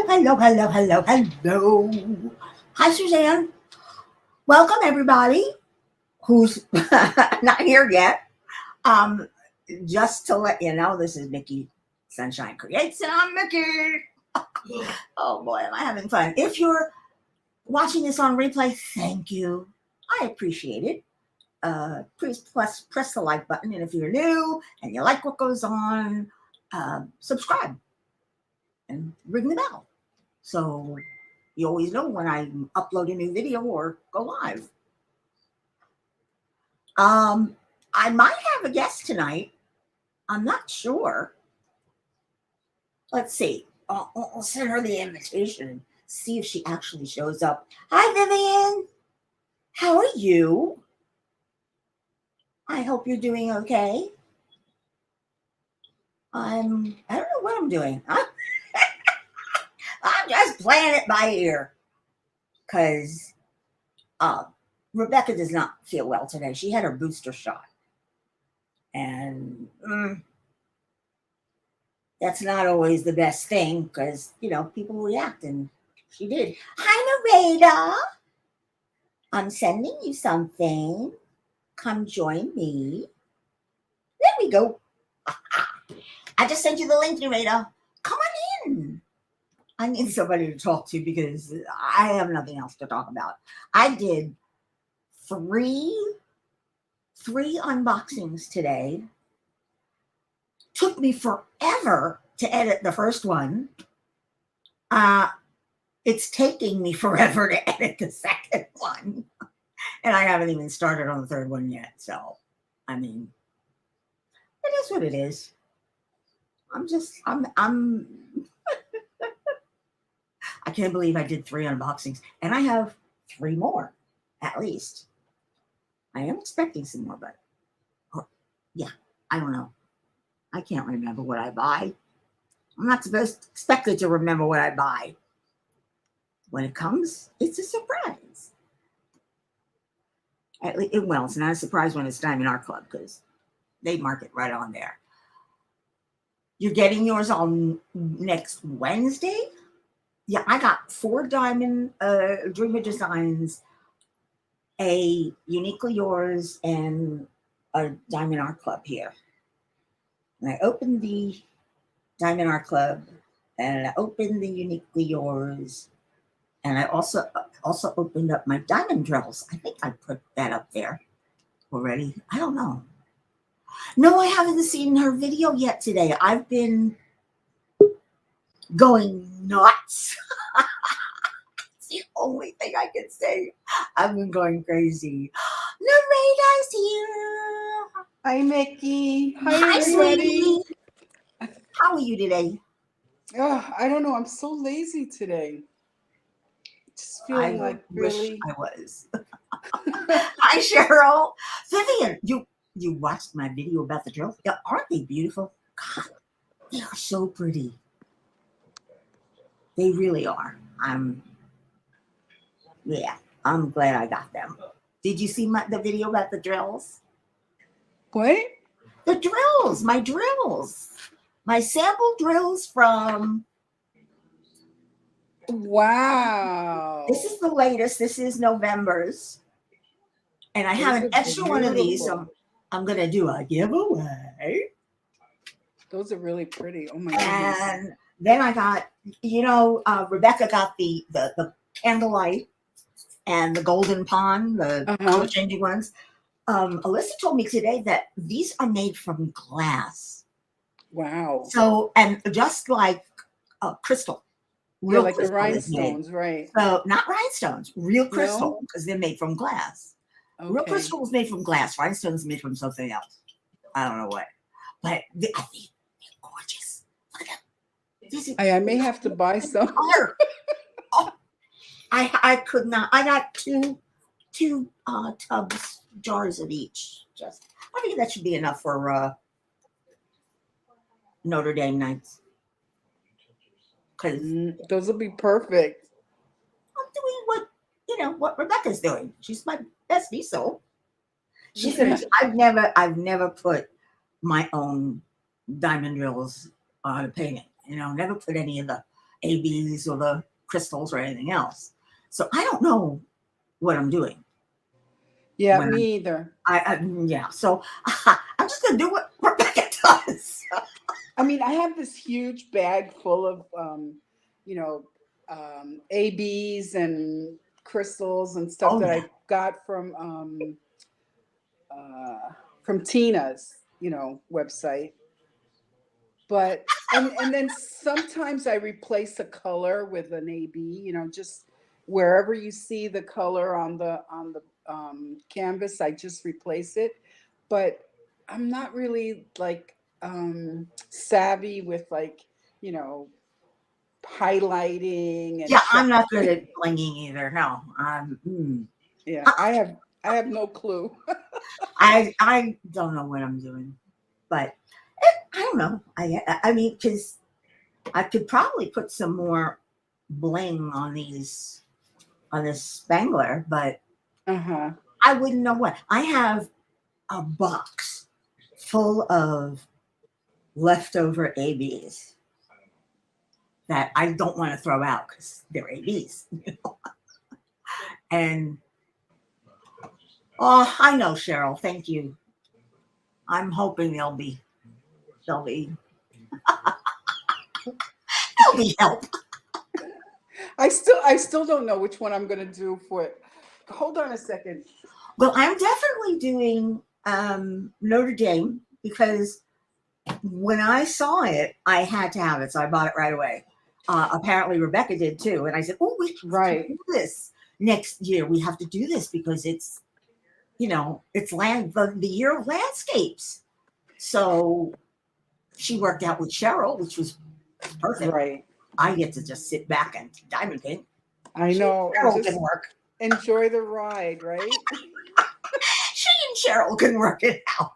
hello, hello, hello, hello. Hi, Suzanne. Welcome, everybody who's not here yet. Um, just to let you know, this is Mickey Sunshine Creates, and I'm Mickey. Oh boy, am I having fun. If you're watching this on replay, thank you. I appreciate it. Please press the like button. And if you're new and you like what goes on, subscribe and ring the bell. So you always know when I upload a new video or go live. I might have a guest tonight. I'm not sure. Let's see. I'll send her the invitation. See if she actually shows up. Hi, Vivian. How are you? I hope you're doing okay. I don't know what I'm doing. I'm just playing it by ear. Because Rebecca does not feel well today. She had her booster shot. And that's not always the best thing because, people react. And she did. Hi, Nareda. I'm sending you something. Come join me. There we go. I just sent you the link, Nareda. Come on in. I need somebody to talk to because I have nothing else to talk about. I did three unboxings today. Took me forever to edit the first one. It's taking me forever to edit the second one. And I haven't even started on the third one yet. So, it is what it is. I'm I can't believe I did 3 unboxings. And I have 3 more, at least. I am expecting some more, but I don't know. I can't remember what I buy. I'm not expected to remember what I buy. When it comes, it's a surprise. It's not a surprise when it's Diamond Art Club because they mark it right on there. You're getting yours on next Wednesday? Yeah, I got 4 Diamond Dreamer Designs, a Uniquely Yours, and a Diamond Art Club here. And I opened the Diamond Art Club, and I opened the Uniquely Yours, and I also opened up my diamond drills. I think I put that up there already. I don't know. No, I haven't seen her video yet today. I've been going nuts. It's the only thing I can say. I've been going crazy. Nareda's here. Hi, Mickey. Hi, everybody. Sweetie. How are you today? I don't know. I'm so lazy today. Just feeling really. I was. Hi, Cheryl. Vivian, you watched my video about the drills? Yeah, aren't they beautiful? God, they are so pretty. They really are. I'm glad I got them. Did you see the video about the drills? What? The drills, my sample drills from. Wow. This is the latest. This is November's. And I have an extra one of these. So I'm going to do a giveaway. Those are really pretty. Oh, my goodness. And then I got, Rebecca got the candlelight and the golden pond, the color changing ones. Alyssa told me today that these are made from glass. Wow. So, and just like crystal. Real like the rhinestones, right? So, not rhinestones, real crystal, because they're made from glass. Okay. Real crystal was made from glass. Rhinestones made from something else. I don't know what. But I think they're gorgeous. Look at them. I may have to buy some. I could not. I got two jars of each. I think that should be enough for Notre Dame nights. Because those will be perfect. I'm doing what Rebecca's doing. She's my bestie, so she's gonna. I've never put my own diamond drills on a painting. Never put any of the ABs or the crystals or anything else. So I don't know what I'm doing. Yeah, When me either. yeah. So I'm just gonna do what Rebecca does. I mean, I have this huge bag full of, you know, ABs and crystals and stuff Oh that yeah. I got from Tina's, website. But and then sometimes I replace a color with an AB, just wherever you see the color on the canvas, I just replace it. But I'm not really like savvy with like, you know, highlighting and Yeah, I'm shot. not good at blinging either. No, Yeah, I have no clue. I don't know what I'm doing, but I don't know. I mean, because I could probably put some more bling on this spangler, but Uh-huh. I wouldn't know what. I have a box full of leftover ABs that I don't want to throw out because they're ABs. And oh, I know, Cheryl. Thank you. I'm hoping they'll be they'll be help. I still don't know which one I'm gonna do for it. Hold on a second. Well, I'm definitely doing Notre Dame because when I saw it, I had to have it, so I bought it right away. Apparently, Rebecca did too, and I said, "Oh, we have to Right. do this next year. We have to do this because it's the year of landscapes." So she worked out with Cheryl, which was perfect. Right. I get to just sit back and diamond paint. I She and know. And Cheryl can just work. enjoy the ride, right? She and Cheryl can work it out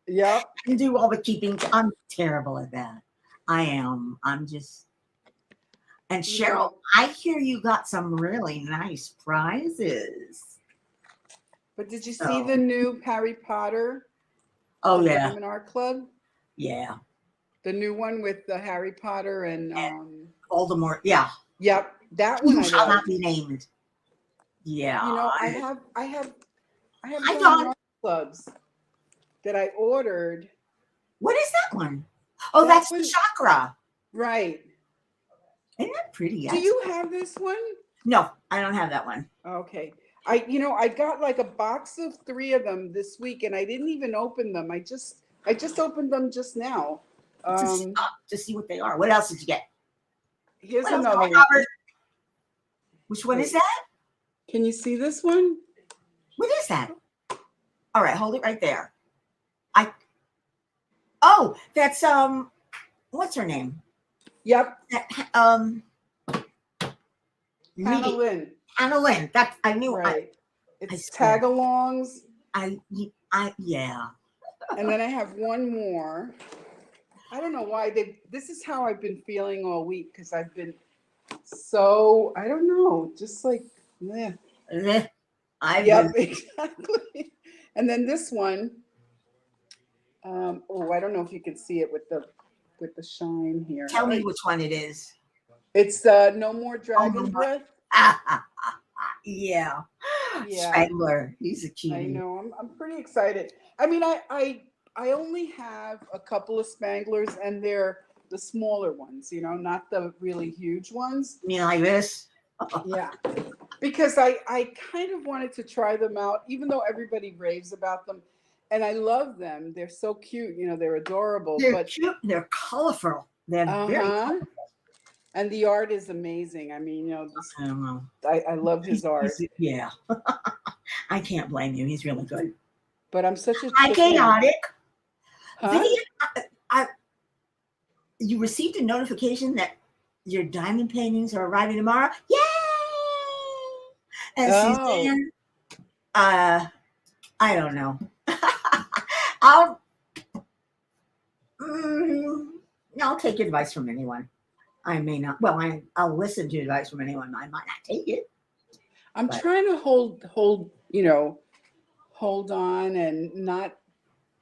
Yep. and do all the keeping. I'm terrible at that. I am. I'm just. And You Cheryl, know, I hear you got some really nice prizes. but did you see So, the new Harry Potter oh yeah, Diamond Art Club? yeah. The new one with the Harry Potter and And Voldemort, yeah. yep, that one You I shall love. not be named. Yeah. I have Hi, Diamond Dawn. Art Clubs that I ordered. What is that one? Oh, That that's the one, chakra. right. Isn't that pretty? Do you have this one? No, I don't have that one. Okay. I got like a box of 3 of them this week and I didn't even open them. I just opened them just now. Um, To see what they are. What else did you get? Here's What else, another Robert? one. Which one is Wait, that? can you see this one? What is that? All right, hold it right there. I Oh, that's what's her name? Yep, That Hannah me Lynn. Anna Lynn. That I knew Right. I It's swear. tag-alongs. I yeah. And then I have one more. I don't know why this is how I've been feeling all week because I've been so, I don't know, just like, yeah. I've Yep, been exactly. And then this one, I don't know if you can see it with the shine here. tell me Right. which one it is. It's No More Oh no Dragon more. Breath. Yeah. Yeah, Spangler. He's a I cutie. know. I'm pretty excited. I mean, I only have a couple of Spanglers, and they're the smaller ones. Not the really huge ones. You mean like this? Yeah, because I kind of wanted to try them out, even though everybody raves about them, and I love them. They're so cute. They're adorable. They're But cute. They're colorful. They're very uh-huh. colorful. And the art is amazing. I mean, I don't know. I love his art. Yeah. I can't blame you. He's really good. But I'm such a Hi, chicken. chaotic. Huh? Vivian, I, you received a notification that your diamond paintings are arriving tomorrow. Yay! And Oh, Suzanne, uh, I don't know. I'll mm, I'll take advice from anyone. I may not. Well, I'll listen to advice from anyone. I might not take it, I'm but trying to hold on and not,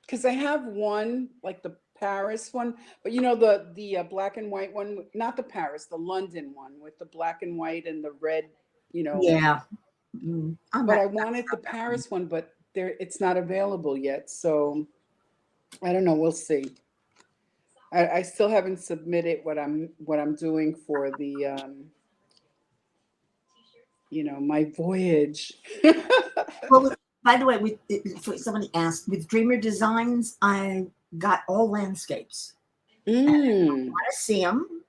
because I have one, like Paris one, but the black and white one, not the Paris, the London one with the black and white and the red, Yeah. but I wanted the Paris one, but it's not available yet. So I don't know. We'll see. I still haven't submitted what I'm doing for the my voyage. Well, by the way, somebody asked, with Dreamer Designs, I got all landscapes. Mm. Want to see them?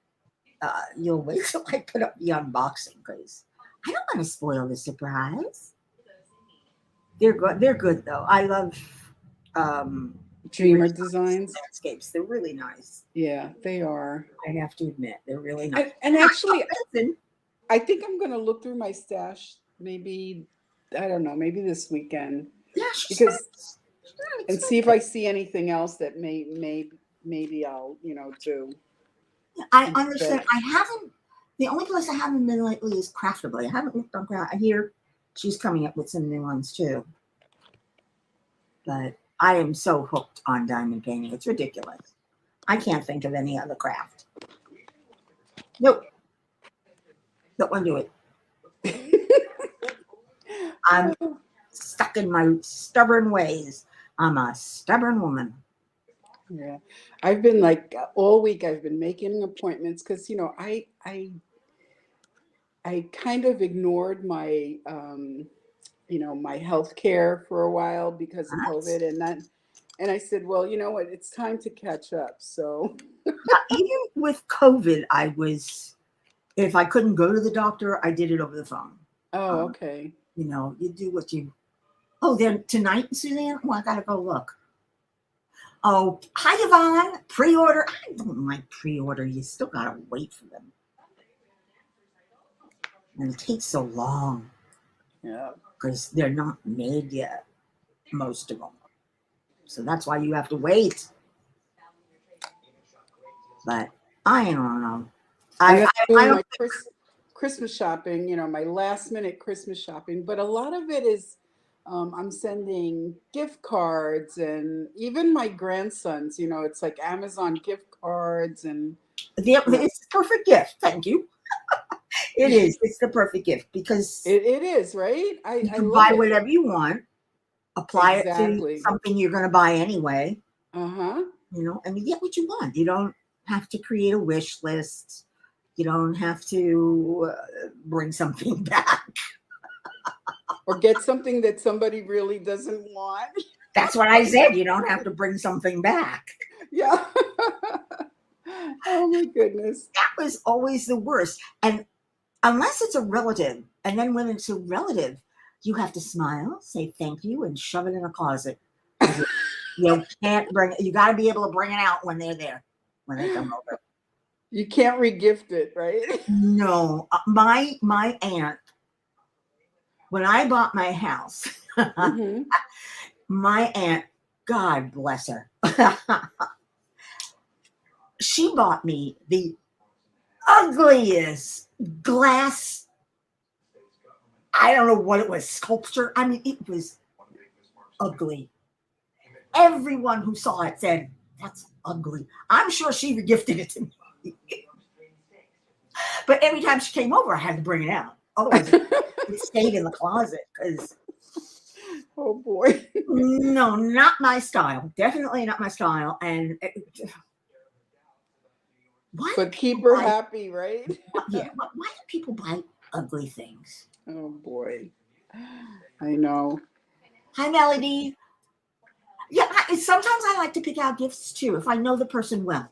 You'll wait till I put up the unboxing because I don't want to spoil the surprise. They're good. They're good though. I love Dreamer Designs. landscapes. They're really nice. Yeah, they are. I have to admit, they're really nice. And actually, I think I'm going to look through my stash. Maybe, I don't know. Maybe this weekend. Yeah, because and see if I see anything else that maybe I'll do. I understand. I haven't. The only place I haven't been lately is Craftably. I haven't looked on Craft. I hear she's coming up with some new ones too. But I am so hooked on diamond painting. It's ridiculous. I can't think of any other craft. Nope. Don't want to do it. I'm stuck in my stubborn ways. I'm a stubborn woman. Yeah, I've been like all week. I've been making appointments because I kind of ignored my my health care for a while because of COVID, and I said, well, you know what, it's time to catch up. So even with COVID, if I couldn't go to the doctor, I did it over the phone. Oh, okay. You do what you. Oh, then tonight, Suzanne. Well, I gotta go look. Oh, hi, Yvonne. Pre-order. I don't like pre-order. You still gotta wait for them, and it takes so long. Yeah, because they're not made yet, most of them. So that's why you have to wait. But I don't know. I don't my Christmas shopping, my last minute Christmas shopping, but a lot of it is I'm sending gift cards, and even my grandsons, it's like Amazon gift cards and it's the perfect gift. Thank you. It is. It's the perfect gift because it is, right? You can buy whatever you want, apply it to something you're going to buy anyway. Uh-huh. And you get what you want. You don't have to create a wish list. You don't have to bring something back. Or get something that somebody really doesn't want. That's what I said. You don't have to bring something back. Yeah. Oh my goodness. That was always the worst. And unless it's a relative, and then when it's a relative, you have to smile, say thank you, and shove it in a closet. You can't bring it. You got to be able to bring it out when they're there, when they come over. You can't regift it, right? No, my aunt. When I bought my house, mm-hmm. My aunt, God bless her, she bought me the ugliest glass. I don't know what it was, sculpture. I mean, it was ugly. Everyone who saw it said, that's ugly. I'm sure she gifted it to me. But every time she came over, I had to bring it out. Otherwise, it stayed in the closet because. Oh boy. No, not my style. Definitely not my style. And but keep her happy, right? Yeah. Why do people buy ugly things? Oh boy. I know. Hi, Melody. Yeah, sometimes I like to pick out gifts too. If I know the person well,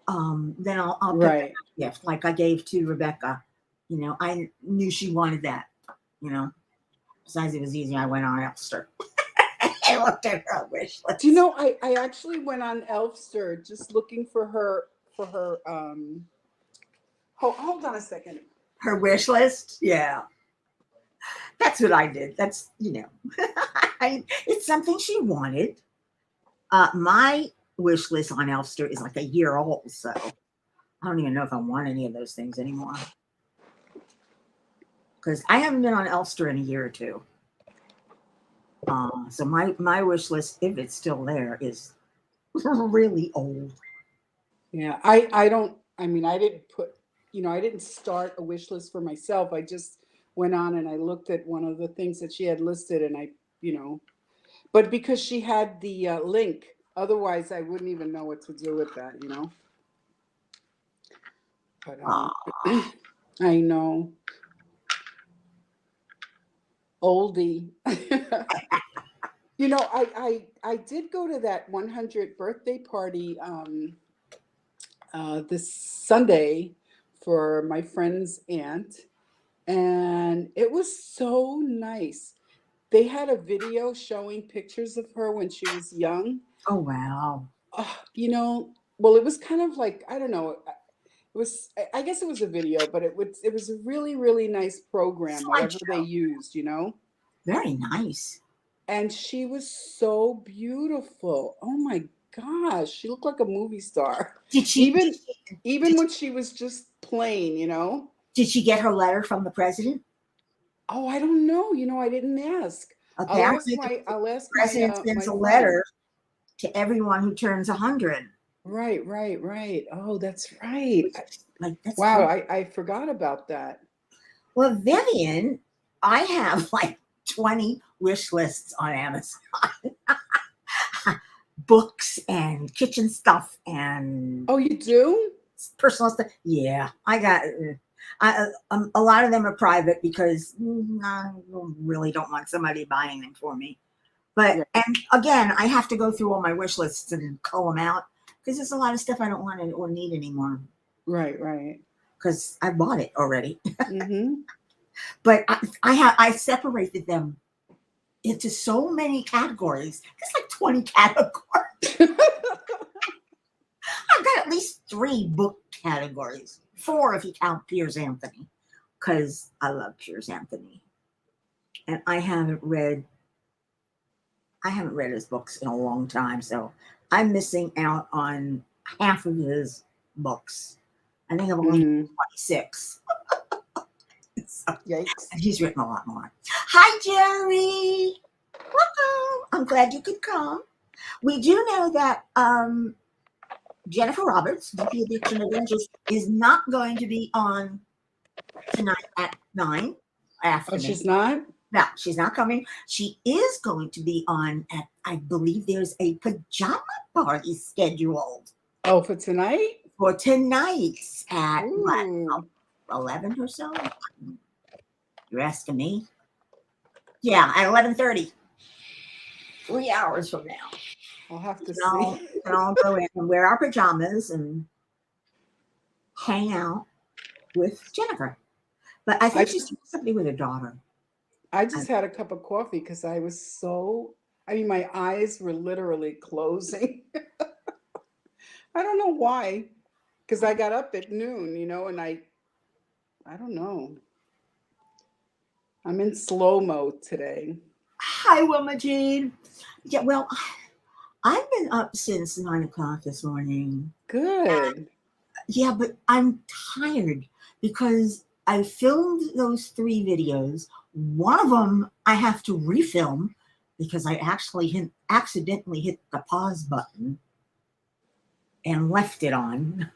then I'll pick out a gift. Like I gave to Rebecca. I knew she wanted that. Besides, it was easy. I went on Elfster. I looked at her wish list. Do you know? I actually went on Elfster just looking for her. Hold on a second. Her wish list. Yeah. That's what I did. That's it's something she wanted. My wish list on Elfster is like a year old, so I don't even know if I want any of those things anymore. Because I haven't been on Elfster in a year or two. So my wish list, if it's still there, is really old. Yeah, I don't. I mean, I didn't put. I didn't start a wish list for myself. I just went on and I looked at one of the things that she had listed, and you know, but because she had the link, otherwise I wouldn't even know what to do with that. But Ah, I know, oldie. I did go to that 100th birthday party this Sunday for my friend's aunt, and it was so nice. They had a video showing pictures of her when she was young. oh wow. Well, it was kind of like, I don't know. It was, I guess it was a video, but it was a really, really nice program, whatever they Slideshow. used. Very nice. And she was so beautiful. Oh my gosh, she looked like a movie star. Did she did Even she, even did, when she was just plain. did she get her letter from the president? Oh, I don't know. I didn't ask. Apparently, the I'll ask my president sends my a friend. letter to everyone who turns 100. Right, right, right. Oh, that's right. Which, like, that's Wow, cool. I forgot about that. Well, Vivian, I have like 20 wish lists on Amazon. Books and kitchen stuff and Oh, you do? personal stuff. Yeah, I got. A lot of them are private because I really don't want somebody buying them for me. But Right, and again, I have to go through all my wish lists and cull them out because there's a lot of stuff I don't want or need anymore right, right. because I bought it already. Mm-hmm. But I separated them into so many categories. There's like 20 categories. I've got at least 3 book categories, 4 if you count Piers Anthony, because I love Piers Anthony, and I haven't read his books in a long time, so I'm missing out on half of his books. I think I've only Mm, 26. So, yikes. and he's written a lot more. Hi, Jerry. Welcome. I'm glad you could come. We do know that Jennifer Roberts, VP Addiction Adventures, is not going to be on tonight at 9 Oh, afternoon. she's not? No, she's not coming. She is going to be on at, I believe there's a pajama party scheduled Oh, for tonight? for tonight at what, Ooh, 11 or so? You're asking me? Yeah, at 11:30, 3 hours from now. I'll have We to can all, see. we can all go in and wear our pajamas and hang out with Jennifer. But I I think she's somebody with a daughter. I I, just had a cup of coffee because I was I mean, my eyes were literally closing. I don't know why, because I got up at noon, and I don't know. I'm in slow mode today. Hi, Wilma Jean. Yeah, well, I've been up since 9 o'clock this morning. Good. Yeah, but I'm tired because I filmed those 3 videos. One of them I have to refilm because I actually accidentally hit the pause button and left it on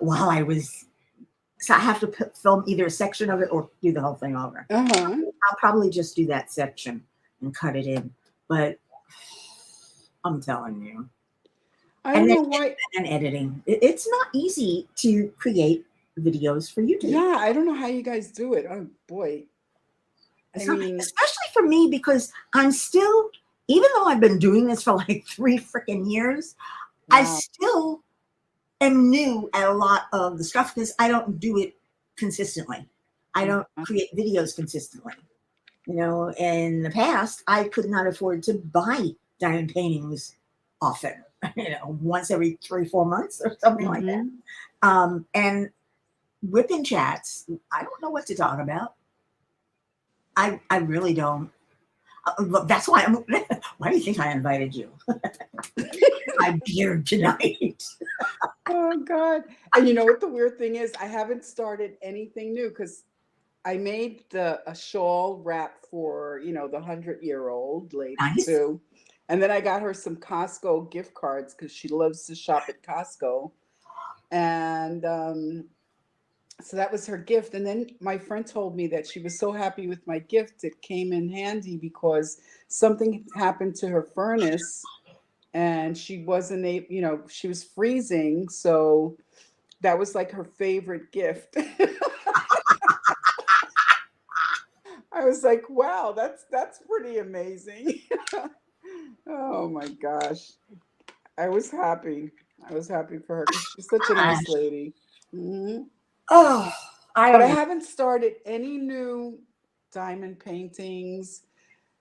while I was. So I have to film either a section of it or do the whole thing over. Uh-huh. I'll probably just do that section and cut it in. But I'm telling you. I And don't then know why. and editing. It's not easy to create videos for YouTube. Yeah, I don't know how you guys do it. Oh boy. I It's not, mean, especially for me because I'm still, even though I've been doing this for like 3 freaking years, I wow. still am new at a lot of the stuff because I don't do it consistently. I don't Uh-huh. create videos consistently. In the past, I could not afford to buy diamond paintings often, once every 3, 4 months or something like that. Mm-hmm. And whipping chats, I don't know what to talk about. I really don't. Look, that's why I'm. Why do you think I invited you? My beard tonight. Oh God. And you know what the weird thing is? I haven't started anything new because I made a shawl wrap for, the 100-year-old lady Nice. too. And then I got her some Costco gift cards because she loves to shop at Costco. And so that was her gift. And then my friend told me that she was so happy with my gift. It came in handy because something happened to her furnace and she wasn't able, she was freezing. So that was like her favorite gift. I was like, wow, that's pretty amazing. Oh my gosh. I was happy. I was happy for her because she's such a nice Gosh. lady. Hmm. Oh, I But don't I know. haven't started any new diamond paintings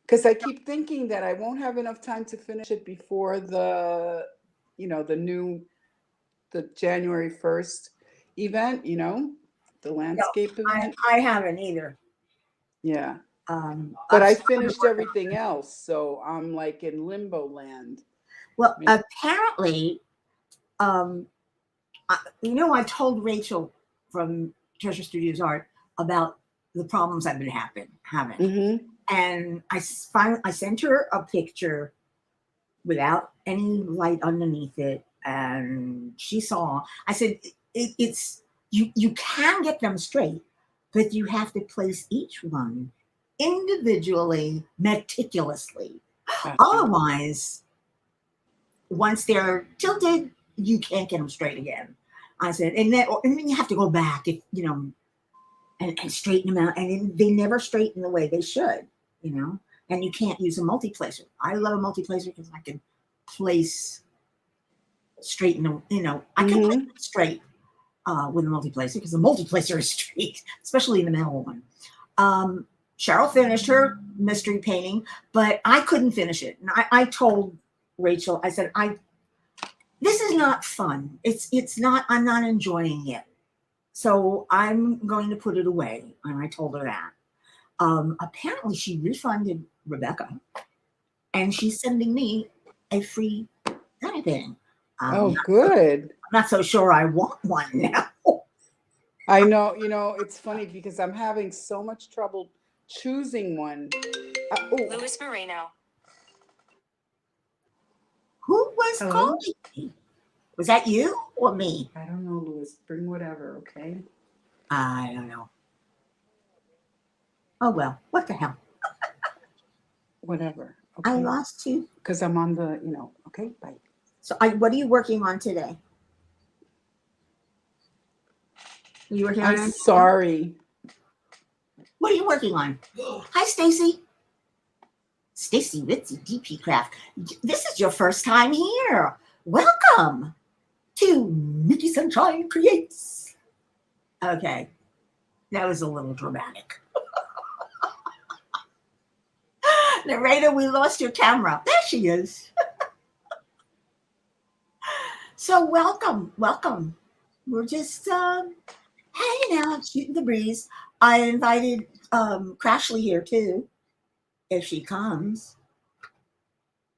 because I keep thinking that I won't have enough time to finish it before the January 1st event, the No, landscape event. I haven't either. Yeah. But I've I started finished working. everything else, so I'm like in limbo land. Well, apparently, um, I told Rachel from Treasure Studios Art about the problems I've been having, Mm-hmm. and finally I sent her a picture without any light underneath it, and she saw. I said, it's you can get them straight, but you have to place each one individually, meticulously. Uh-huh. Otherwise, once they're tilted, you can't get them straight again. I said, and then you have to go back if and straighten them out, and they never straighten the way they should, you know. And you can't use a multi-placer. I love a multi-placer because I can place straighten them. I can place Mm-hmm. them straight with a multi-placer because the multi-placer is straight, especially the metal one. Um, Cheryl finished her mystery painting, but I couldn't finish it, and I told Rachel, I said, this is not fun. It's not. I'm not enjoying it. So I'm going to put it away. And I told her that. Apparently, she refunded Rebecca, and she's sending me a free diamond. Oh, I'm good. not so sure I want one now. I know, it's funny because I'm having so much trouble choosing one. Oh, Louis Moreno. Who was hello? calling me? Was that you or me? I don't know, Louis. Bring whatever, okay? I don't know. Oh well, what the hell? Whatever, I okay? lost you. Because I'm on the, okay, bye. So, what are you working on today? Are you working on I'm anything? sorry. What are you working on? Hi, Stacy. Stacy Ritzy DP Craft. This is your first time here. Welcome to Nikki Sunshine Creates. Okay, that was a little dramatic. Narrator, we lost your camera. There she is. So welcome. We're just hanging out, shooting the breeze. I invited Crashly here too. If she comes,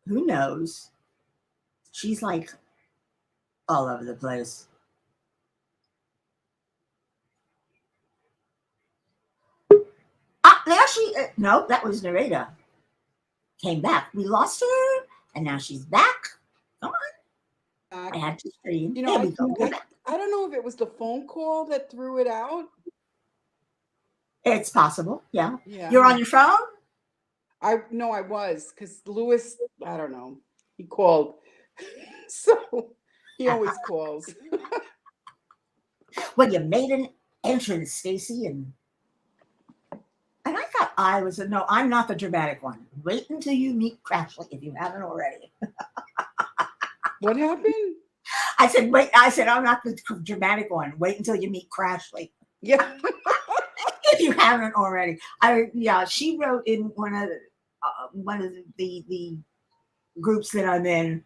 who knows? She's like all over the place. Ah, there she. No, that was Nareda. Came back. We lost her, and now she's back. Come on, I had to stream. You know, There I, we go. We're I, back. I don't know if it was the phone call that threw it out. It's possible. Yeah, Yeah, you're on your phone. I know I was because Louis, I don't know, he called. So he always calls. Well, you made an entrance, Stacy, and I thought I was no. I'm not the dramatic one. Wait until you meet Crashly if you haven't already. What happened? I said, wait. I said I'm not the dramatic one. Wait until you meet Crashly Yeah. if you haven't already. Yeah, she wrote in one of the groups that I'm in.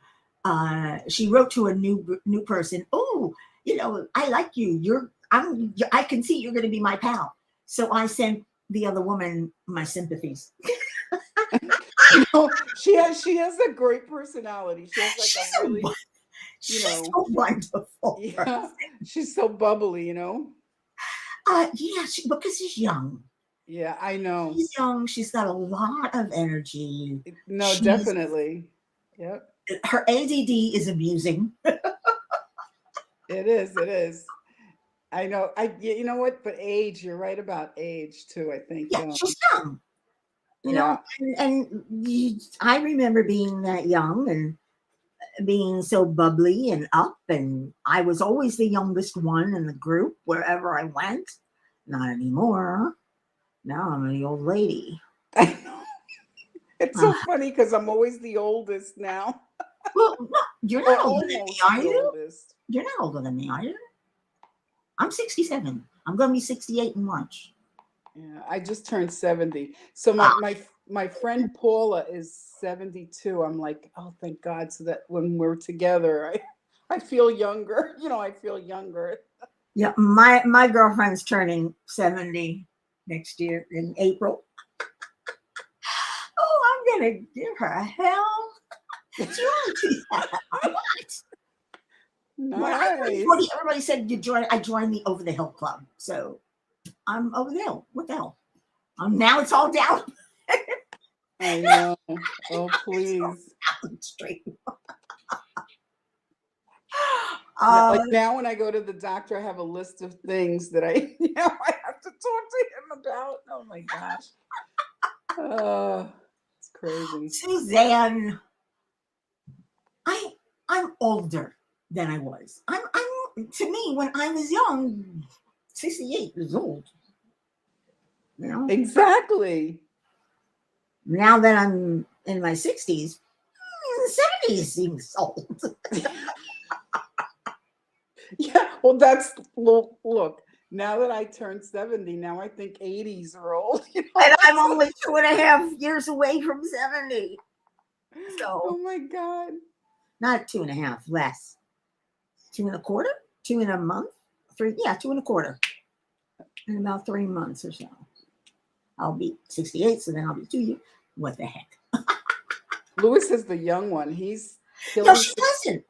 She wrote to a new person. Oh, I like you. I can see you're going to be my pal. So I sent the other woman my sympathies. She has a great personality. She has like She's a really, she's a wonderful yeah, person. she's so bubbly, Yeah, because she's young. Yeah, I know. She's young. She's got a lot of energy. No, She's definitely. Yep. Her ADD is amusing. It is. It is. I know. You know what? But age, you're right about age too. I think. Yeah, she's young, Yeah. I remember being that young and being so bubbly and up, and I was always the youngest one in the group wherever I went. Not anymore. Now I'm the old lady. I know. It's Uh, so funny because I'm always the oldest now, well, no, you're or not older than me, almost are the you? oldest. You're not older than me, are you? I'm 67. I'm going to be 68 in March. Yeah, I just turned 70. So Ah, my friend Paula is 72. I'm like, oh, thank God, so that when we're together, I feel younger. I feel younger. yeah, my girlfriend's turning 70 next year in April. Oh, I'm gonna give her hell. She only what? When I turned Nice. 40, everybody said you join. I joined the Over the Hill Club, so I'm over the hill. What the hell? Now it's all down. I know. Oh, It's all please. down straight. Like Uh, now when I go to the doctor, I have a list of things that I I have to talk to him about. Oh my gosh. It's crazy. Suzanne, I I'm older than I was. I'm to me when I was young, 68 was old. You know, Exactly. now that I'm in my 60s, 70s seems old. Yeah, well, that's look. Now that I turned 70, now I think 80s are old. And I'm only 2.5 years away from 70. Oh So my God. not 2.5, less. 2.25, 2 in a month, three, yeah, 2.25. In about 3 months or so. I'll be 68, so then I'll be 2 years. What the heck? Lewis is the young one. He'll No, be she doesn't.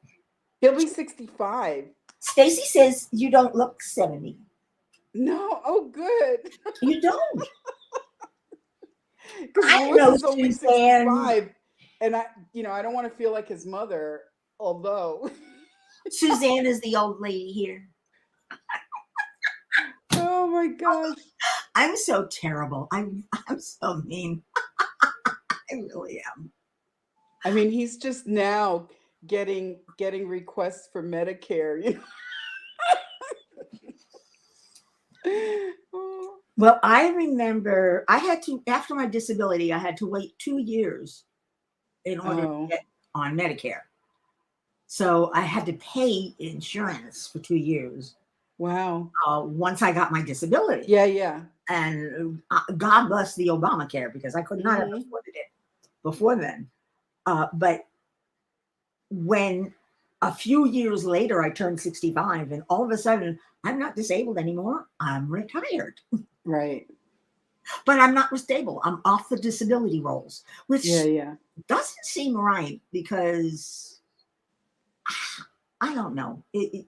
he'll be 65. Stacy says you don't look 70. No, oh good. You don't. Because I Lewis know is only Suzanne. 65. And I don't want to feel like his mother, although. Suzanne is the old lady here. Oh my gosh. I'm so terrible. I'm so mean. I really am. I mean, he's just now getting requests for Medicare. Oh, Well, I remember I had to, after my disability, I had to wait 2 years in order to oh, get on Medicare. So I had to pay insurance for 2 years wow. once I got my disability. Yeah, yeah. And God bless the Obamacare because I could not have Hmm. afforded it before then. But when a few years later I turned 65 and all of a sudden I'm not disabled anymore, I'm retired. Right. But I'm not stable. I'm off the disability rolls, Yeah, which yeah. doesn't seem right because I don't know. I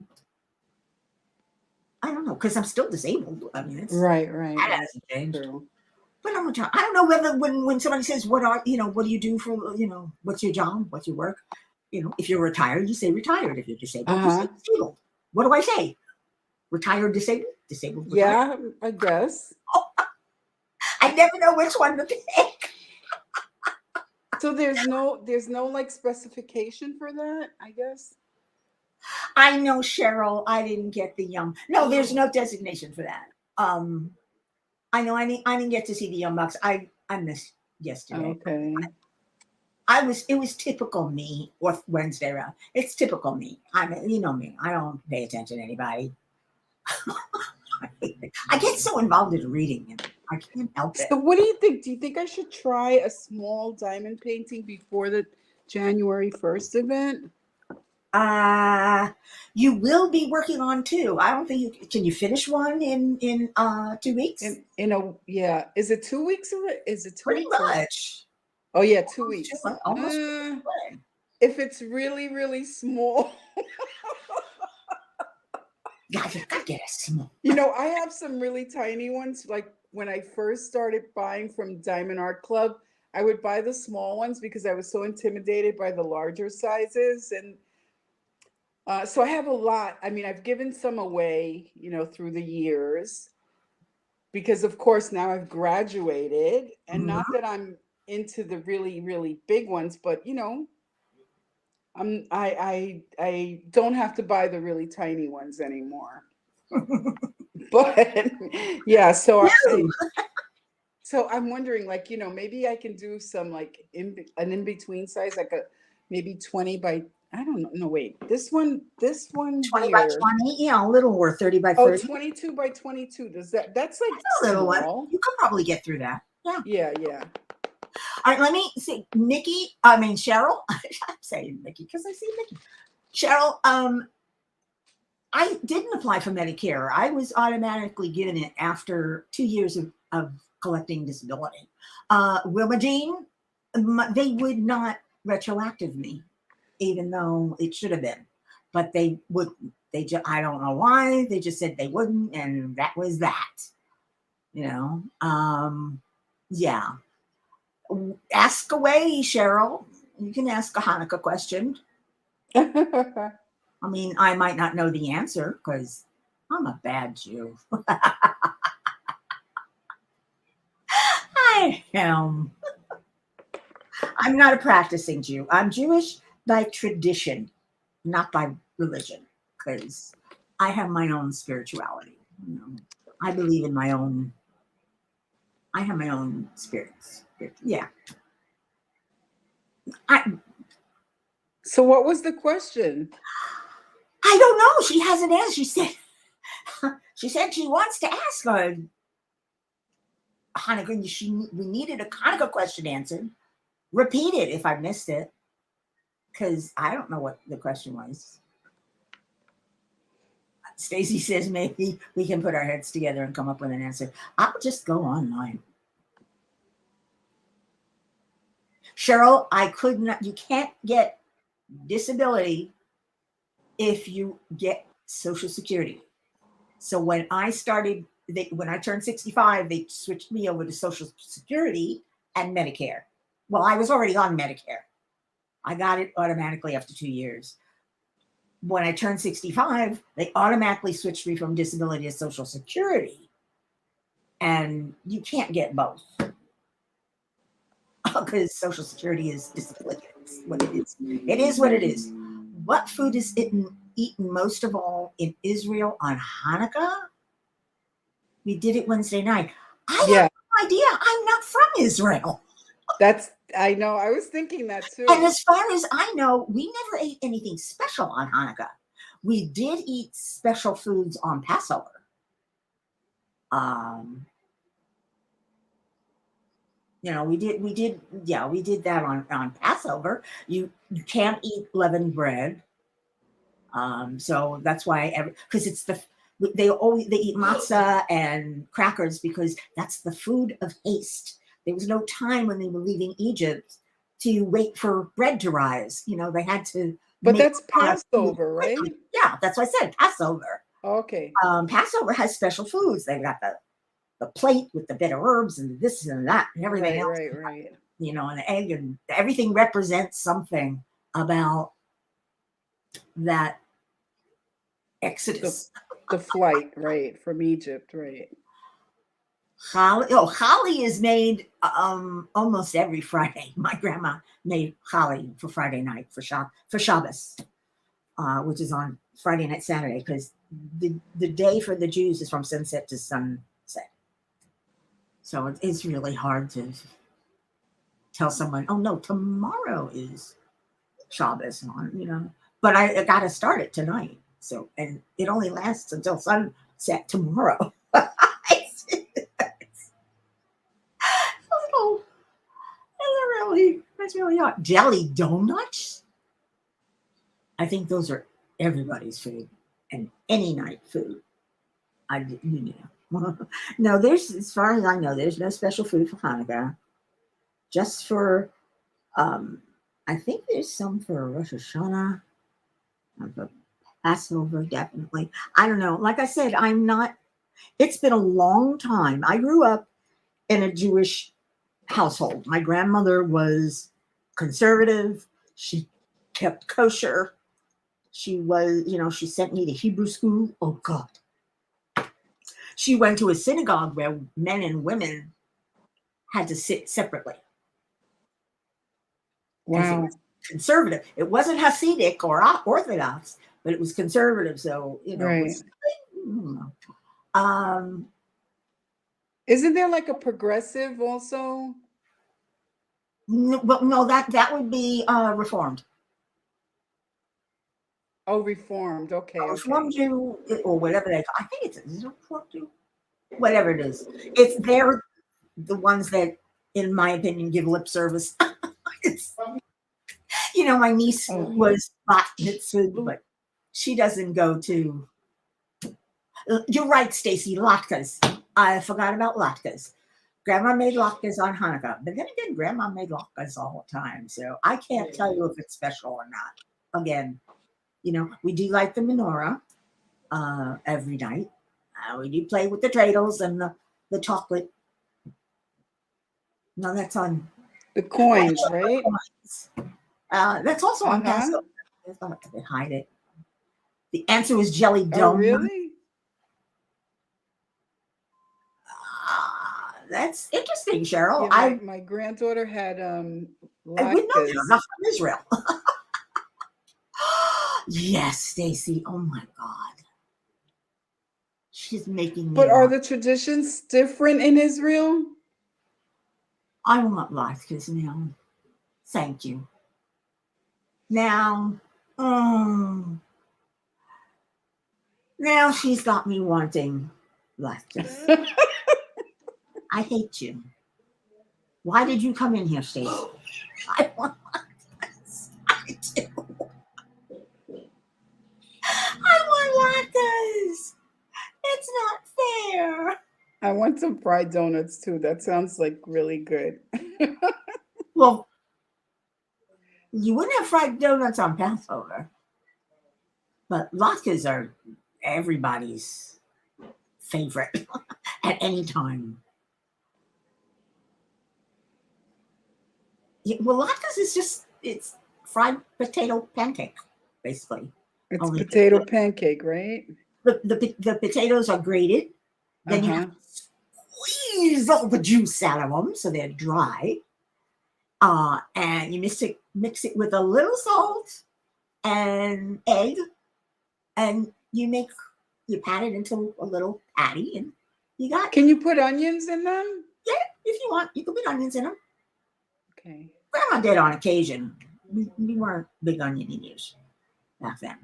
don't know because I'm still disabled. I mean, Right, right. that That's hasn't changed. true. But I don't know whether when somebody says what do you do for what's your job, what's your work? If you're retired, you say retired. If you're disabled, you say Uh-huh. disabled. What do I say? Retired, disabled, disabled, retired. Yeah, I guess. I never know which one to pick. So there's no like specification for that, I guess. I know, Cheryl. I didn't get the No, there's no designation for that. Um, I know. I didn't get to see the young bucks. I missed yesterday. Okay. It was typical me or Wednesday round. It's typical me. I mean, you know me. I don't pay attention to anybody. I get so involved in reading and I can't help it. So what do you think? Do you think I should try a small diamond painting before the January 1st event? Uh you will be working on two. I don't think can you finish one in 2 weeks? Yeah. Is it 2 weeks or is it two Pretty weeks or much. oh yeah, two Almost two, weeks. almost 2 weeks away. If it's really, really small, Yeah, you gotta get a small. I have some really tiny ones. Like when I first started buying from Diamond Art Club, I would buy the small ones because I was so intimidated by the larger sizes. And so I have a lot. I mean, I've given some away, through the years because, of course, now I've graduated. And not Mhm. that I'm into the really, really big ones, but, I don't have to buy the really tiny ones anymore. But yeah, No. so I'm wondering, like, maybe I can do some like an in between size, like a maybe 20 by, I don't know. No, wait. This one 20 by here. 20, yeah, a little more, 30 by Oh, 30. 22 by 22. That's like A little one. small. You could probably get through that. Yeah. Yeah, yeah. All right, let me see. Cheryl. I'm saying Nikki because I see Nikki. Cheryl, I didn't apply for Medicare. I was automatically given it after 2 years of collecting disability. Wilma Jean, they would not retroactive me, even though it should have been. But they wouldn't. I don't know why. They just said they wouldn't, and that was that. Yeah. Ask away, Cheryl. You can ask a Hanukkah question. I mean, I might not know the answer because I'm a bad Jew. I am. I'm not a practicing Jew. I'm Jewish by tradition, not by religion, because I have my own spirituality. I believe in my own. I have my own spirits. Yeah. I So what was the question? I don't know. She hasn't asked. She said she wants to ask her Hanukkah. We needed a Hanukkah question answered. Repeat it if I missed it, because I don't know what the question was. Stacy says maybe we can put our heads together and come up with an answer. I'll just go online. Cheryl, I could not. You can't get disability if you get Social Security. So when I turned 65, they switched me over to Social Security and Medicare. Well, I was already on Medicare. I got it automatically after 2 years. When I turned 65, they automatically switched me from disability to Social Security. And you can't get both because Social Security is disability. It's what it is. It is what it is. What food is eaten most of all in Israel on Hanukkah? We did it Wednesday night. I have Yeah, no idea. I'm not from Israel. I know. I was thinking that And too. as far as I know, we never ate anything special on Hanukkah. We did eat special foods on Passover. Um, we did that on Passover. You can't eat leavened bread. So that's why because they eat matzah and crackers because that's the food of haste. There was no time when they were leaving Egypt to wait for bread to rise. They had to But make that's food Passover, right? quickly. Yeah, that's what I said. Passover. Okay. Passover has special foods. They've got the plate with the bitter herbs and this and that and everything Right, else. right, right. And the egg and everything represents something about that The exodus. the flight, right, from Egypt, right. Holly is made almost every Friday. My grandma made holly for Friday night for Shabbos, which is on Friday night Saturday because the day for the Jews is from sunset to sunset. So it's really hard to tell someone, oh no, tomorrow is Shabbos on. But I got to start it tonight. So and it only lasts until sunset tomorrow. Oh, that's really hot. Jelly donuts. I think those are everybody's food and any night food. No, as far as I know, there's no special food for Hanukkah. Just for, I think there's some for Rosh Hashanah, for Passover, definitely. I don't know. Like I said, I'm not. It's been a long time. I grew up in a Jewish household. My grandmother was conservative. She kept kosher. She was, she sent me to Hebrew school. Oh God. She went to a synagogue where men and women had to sit separately because it Wow. was conservative. It wasn't Hasidic or Orthodox, but it was conservative. So, it Right. was, um, Isn't there like a progressive also? well, no, that would be Reformed. Oh, reformed. Okay, Reformed okay. Jew, or whatever they call. I think is it Reformed Jew? Whatever it is. They're the ones that, in my opinion, give lip service. It's, my niece Oh, was bat mitzvah, but she doesn't go to. You're right, Stacy. Latkes. I forgot about latkes. Grandma made latkes on Hanukkah, but then again, Grandma made latkes all the time, so I can't tell you if it's special or not. Again, we do light the menorah every night. We do play with the dreidels and the chocolate. No, that's on. the coins, right? That's also on Uh-huh. Passover. I thought they hide it. The answer is jelly Oh, donut. really? That's interesting, Cheryl. Yeah, I my granddaughter had I would know that. I'm latkes. not from Israel. Yes, Stacy. Oh my God. She's making me But are want. the traditions different in Israel? I want latkes now. Thank you. Now, um, now she's got me wanting latkes. I hate you. Why did you come in here, Stacy? I want latkes. I do. I want latkes. It's not fair. I want some fried donuts too. That sounds like really good. Well, you wouldn't have fried donuts on Passover, but latkes are everybody's favorite at any time. Well, latkes is it's fried potato pancake, basically. It's Only potato pancake, right? the potatoes are grated. Then you have Uh-huh. to squeeze all the juice out of them so they're dry. And you mix it with a little salt and egg, and you pat it into a little patty, and you got, Can you put onions in them? yeah. If you want, you can put onions in them. Okay. Grandma did on occasion. We weren't big onion eaters back then.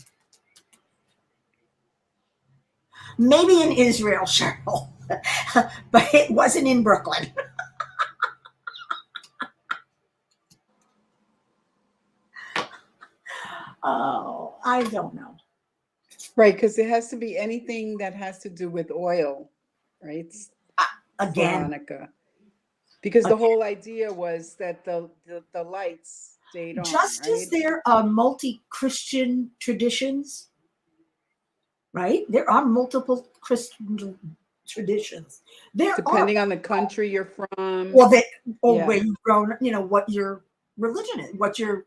Maybe in Israel, Cheryl, but it wasn't in Brooklyn. Oh, I don't know. Right, because it has to be anything that has to do with oil, right? For Again, Hanukkah. Because the whole idea was that the lights stayed on, just as right? there are multi-Christian traditions, right? There are multiple Christian traditions. There are, Depending on the country you're from. well, or Yeah. where you've grown, what your religion is, what you're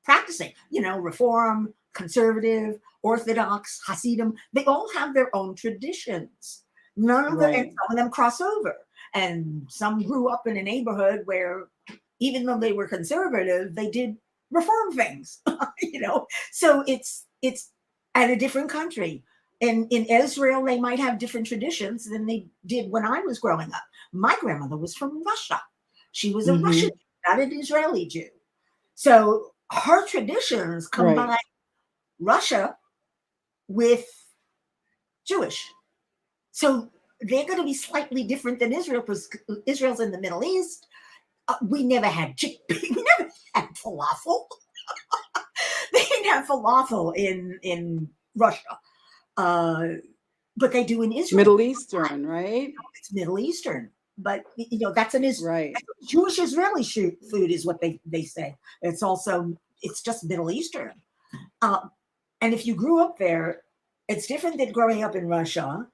practicing, Reform, conservative, Orthodox, Hasidim. They all have their own traditions. And Right. some of them cross over. And some grew up in a neighborhood where, even though they were conservative, they did reform things, So it's at a different country. And in Israel, they might have different traditions than they did when I was growing up. My grandmother was from Russia. She was a Russian, Mm-hmm. not an Israeli Jew. So her traditions Right. combine Russia with Jewish. So they're going to be slightly different than Israel, because Israel's in the Middle East. We never had chickpea. We never had falafel. They didn't have falafel in Russia, but they do in Israel. Middle Eastern, right? It's Middle Eastern, but that's an Right. Jewish Israeli food is what they say. It's just Middle Eastern. And if you grew up there, it's different than growing up in Russia.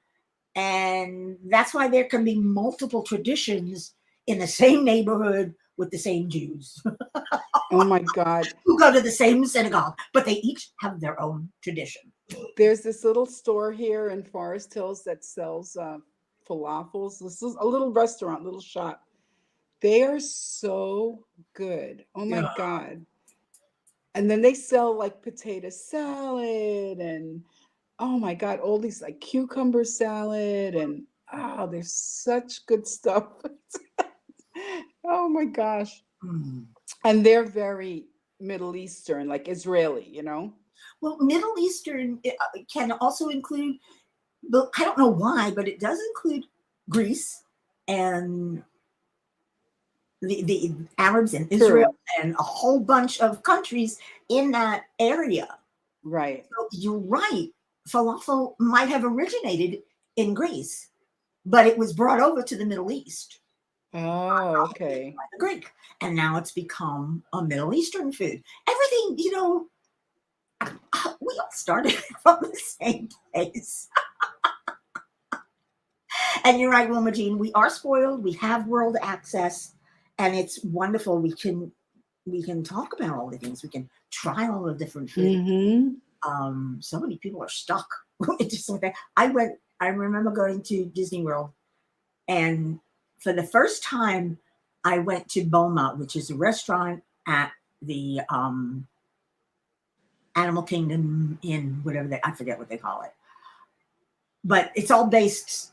And that's why there can be multiple traditions in the same neighborhood with the same Jews Oh my God. who go to the same synagogue, but they each have their own tradition. There's this little store here in Forest Hills that sells falafels. This is a little restaurant, little shop. They are so good. Oh my Yeah. God. And then they sell like potato salad and oh my God, all these like cucumber salad and oh, there's such good stuff. Oh my gosh. Mm. And they're very Middle Eastern, like Israeli, you know? Well, Middle Eastern can also include, but I don't know why, but it does include Greece and the Arabs in Israel True. and a whole bunch of countries in that area. Right. So you're right. Falafel might have originated in Greece, but it was brought over to the Middle East Oh, okay. by the Greek, and now it's become a Middle Eastern food. Everything, you know, we all started from the same place. And you're right, Wilma Jean, we are spoiled. We have world access, and it's wonderful. We can talk about all the things. We can try all the different foods. So many people are stuck. Just like that. I remember going to Disney World, and for the first time, I went to Boma, which is a restaurant at the Animal Kingdom in whatever I forget what they call it. But it's all based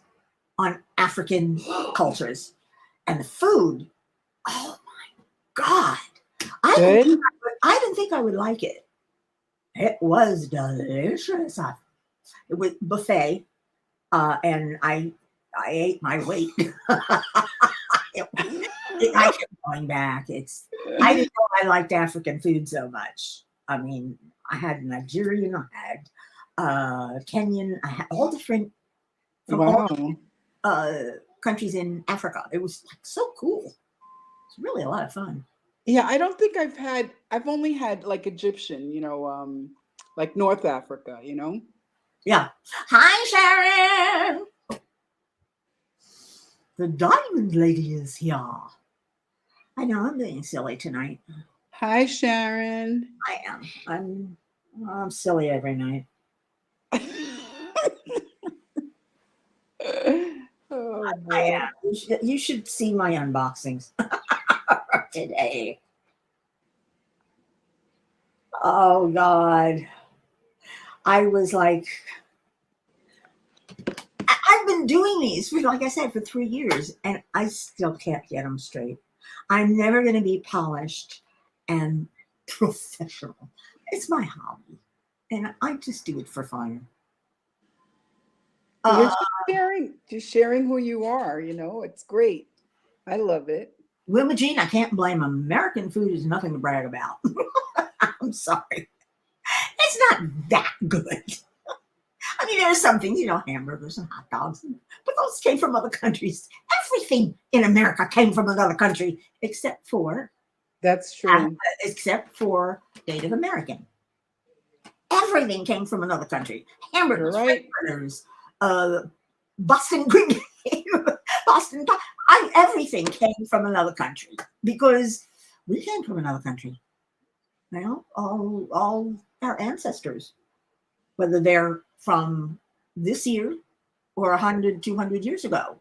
on African cultures. And the food, oh my God. Good. I didn't think I would like it. It was delicious. It was buffet, and I ate my weight. I kept going back. I didn't know I liked African food so much. I mean, I had Nigerian, I had Kenyan, I had all different from all Wow. countries in Africa. It was like so cool. It's really a lot of fun. Yeah, I don't think I've only had like Egyptian, like North Africa, you know? Yeah. Hi, Sharon. The Diamond Lady is here. I know I'm being silly tonight. Hi, Sharon. I am. I'm silly every night. Oh I boy. am. You should see my unboxings today. Oh God. I was like, I've been doing these for, like I said, for 3 years, and I still can't get them straight. I'm never going to be polished and professional. It's my hobby, and I just do it for fun. You're Uh, just sharing who you are, it's great. I love it. Wilma Jean, I can't blame them. American food is nothing to brag about. I'm sorry. It's not that good. I mean, there's some things, hamburgers and hot dogs, but those came from other countries. Everything in America came from another country, except for That's true. Native American. Everything came from another country. Hamburgers, You're right. burgers, Boston green, Boston. Everything came from another country because we came from another country. All our ancestors, whether they're from this year or 100, 200 years ago,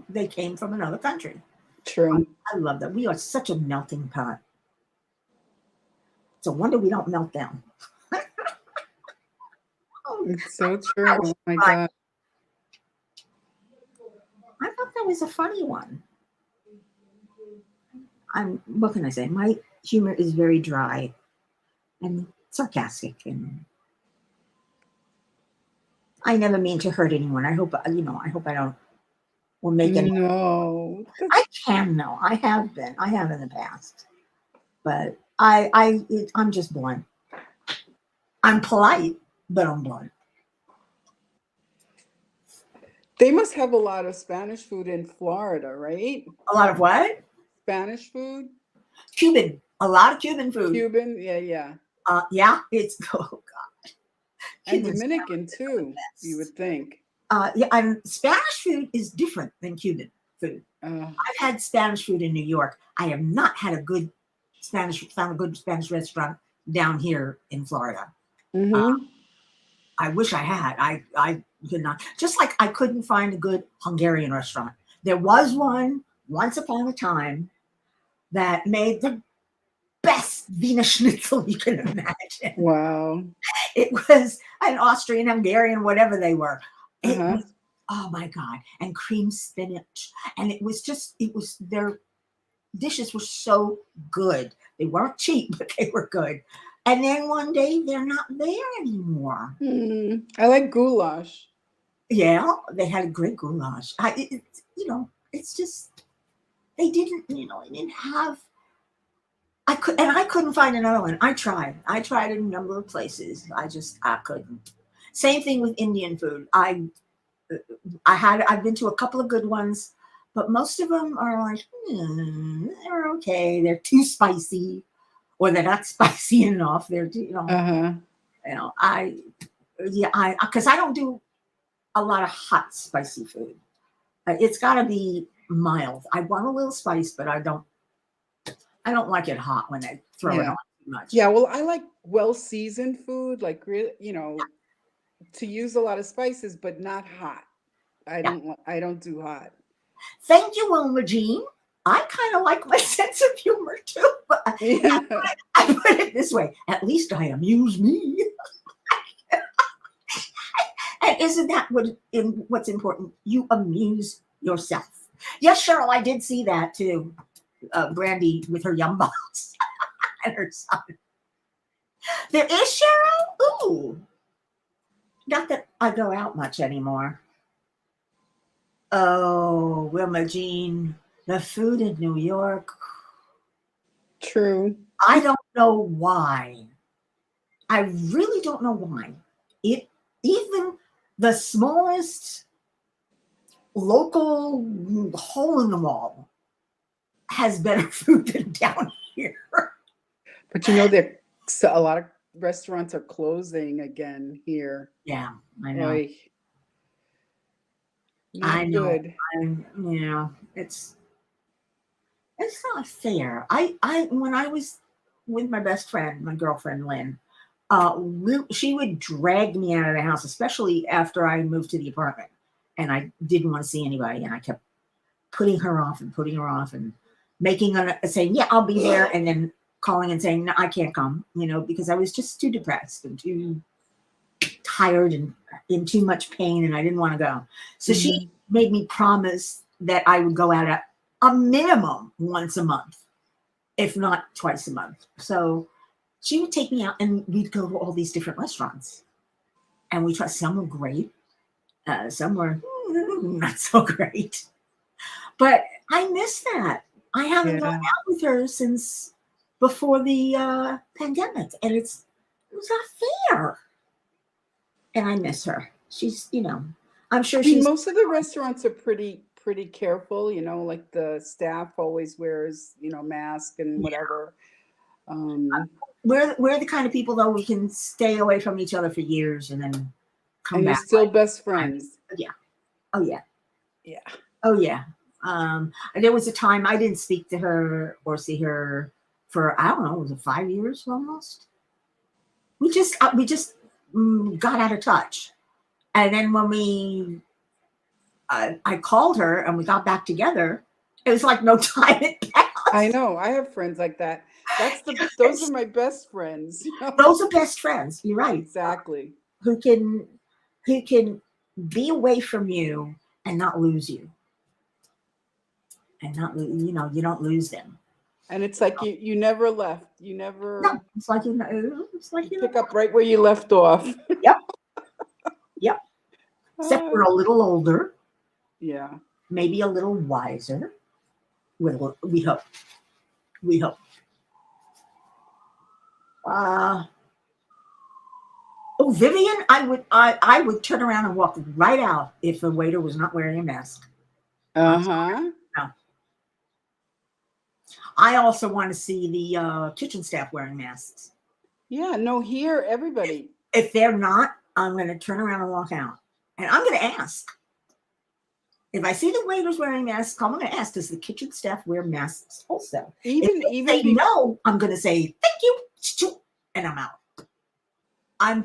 they came from another country. True. I love that. We are such a melting pot. It's a wonder we don't melt down. It's so true. Oh my God. I thought that was a funny one. What can I say? My humor is very dry and sarcastic, and I never mean to hurt anyone. I hope I don't or make any. No. I can though. I have in the past, but I'm just blunt. I'm polite, but I'm blunt. They must have a lot of Spanish food in Florida, right? A lot of what? Spanish food? Cuban. A lot of Cuban food. Cuban? Yeah. Yeah, it's oh God. And Cubans Dominican too, you would think. Yeah, and Spanish food is different than Cuban food. Uh, I've had Spanish food in New York. I have not had found a good Spanish restaurant down here in Florida. Uh, mm-hmm. I wish I had. I could not. Just like I couldn't find a good Hungarian restaurant. There was one once upon a time that made the best Wiener Schnitzel you can imagine. Wow. It was an Austrian, Hungarian, whatever they were. It Uh-huh. was, oh my God, and cream spinach. And it was their dishes were so good. They weren't cheap, but they were good. And then one day they're not there anymore. I like goulash. Yeah, they had a great goulash. It's just, they didn't have, I couldn't find another one. I tried a number of places. I couldn't. Same thing with Indian food. I've been to a couple of good ones, but most of them are like, they're okay. They're too spicy, or they're not spicy enough. They're, Uh-huh. I, yeah, because I don't do a lot of hot, spicy food. It's got to be mild. I want a little spice, but I don't like it hot when they throw it Yeah. on too much. Yeah, well, I like well-seasoned food, like really, to use a lot of spices, but not hot. Yeah. I don't do hot. Thank you, Wilma Jean. I kind of like my sense of humor too. But Yeah. I put it this way: at least I amuse me. And isn't that what's important? You amuse yourself. Yes, Cheryl, I did see that too. Brandy with her yum balls and her son. There is Cheryl. Ooh, not that I go out much anymore. Oh, Wilma Jean, the food in New York. True. I don't know why. I really don't know why. It even the smallest local hole in the wall has better food than down here. But a lot of restaurants are closing again here. Yeah, I know. Oy, I not know. good. It's not fair. I when I was with my best friend, my girlfriend Lynn, she would drag me out of the house, especially after I moved to the apartment, and I didn't want to see anybody, and I kept putting her off, and saying, "Yeah, I'll be there," and then calling and saying, "No, I can't come," because I was just too depressed and too tired and in too much pain, and I didn't want to go. So she Mhm. made me promise that I would go out at a minimum once a month, if not twice a month. So she would take me out, and we'd go to all these different restaurants, and we tried. Some were great, some were not so great. But I miss that. I haven't gone Yeah. out with her since before the pandemic, and it was not fair. And I miss her. I'm sure I mean, she's. most of the restaurants are pretty careful, like the staff always wears, mask and whatever. Um, We're the kind of people though we can stay away from each other for years and then come and you're back. still best Like, friends. yeah. Oh yeah. Yeah. Oh yeah. There was a time I didn't speak to her or see her for, I don't know, was it 5 years almost? We just got out of touch, and then when I called her and we got back together, it was like no time had I passed. know. I have friends like that. Those are my best friends. Those are best friends. You're right. Exactly. Who can be away from you and not lose you, and not you don't lose them. And it's like you never left. No, it's like You pick up right where you left off. Yep, yep. Except Uh, we're a little older, yeah. maybe a little wiser. We hope. We hope. Uh, oh, Vivian, I would turn around and walk right out if the waiter was not wearing a mask. Uh-huh. No. I also want to see the kitchen staff wearing masks. Yeah, no, here everybody. If they're not, I'm going to turn around and walk out. And I'm going to ask. If I see the waiters wearing masks, I'm going to ask, does the kitchen staff wear masks also? If they say no, I'm going to say, thank you, and I'm out. I'm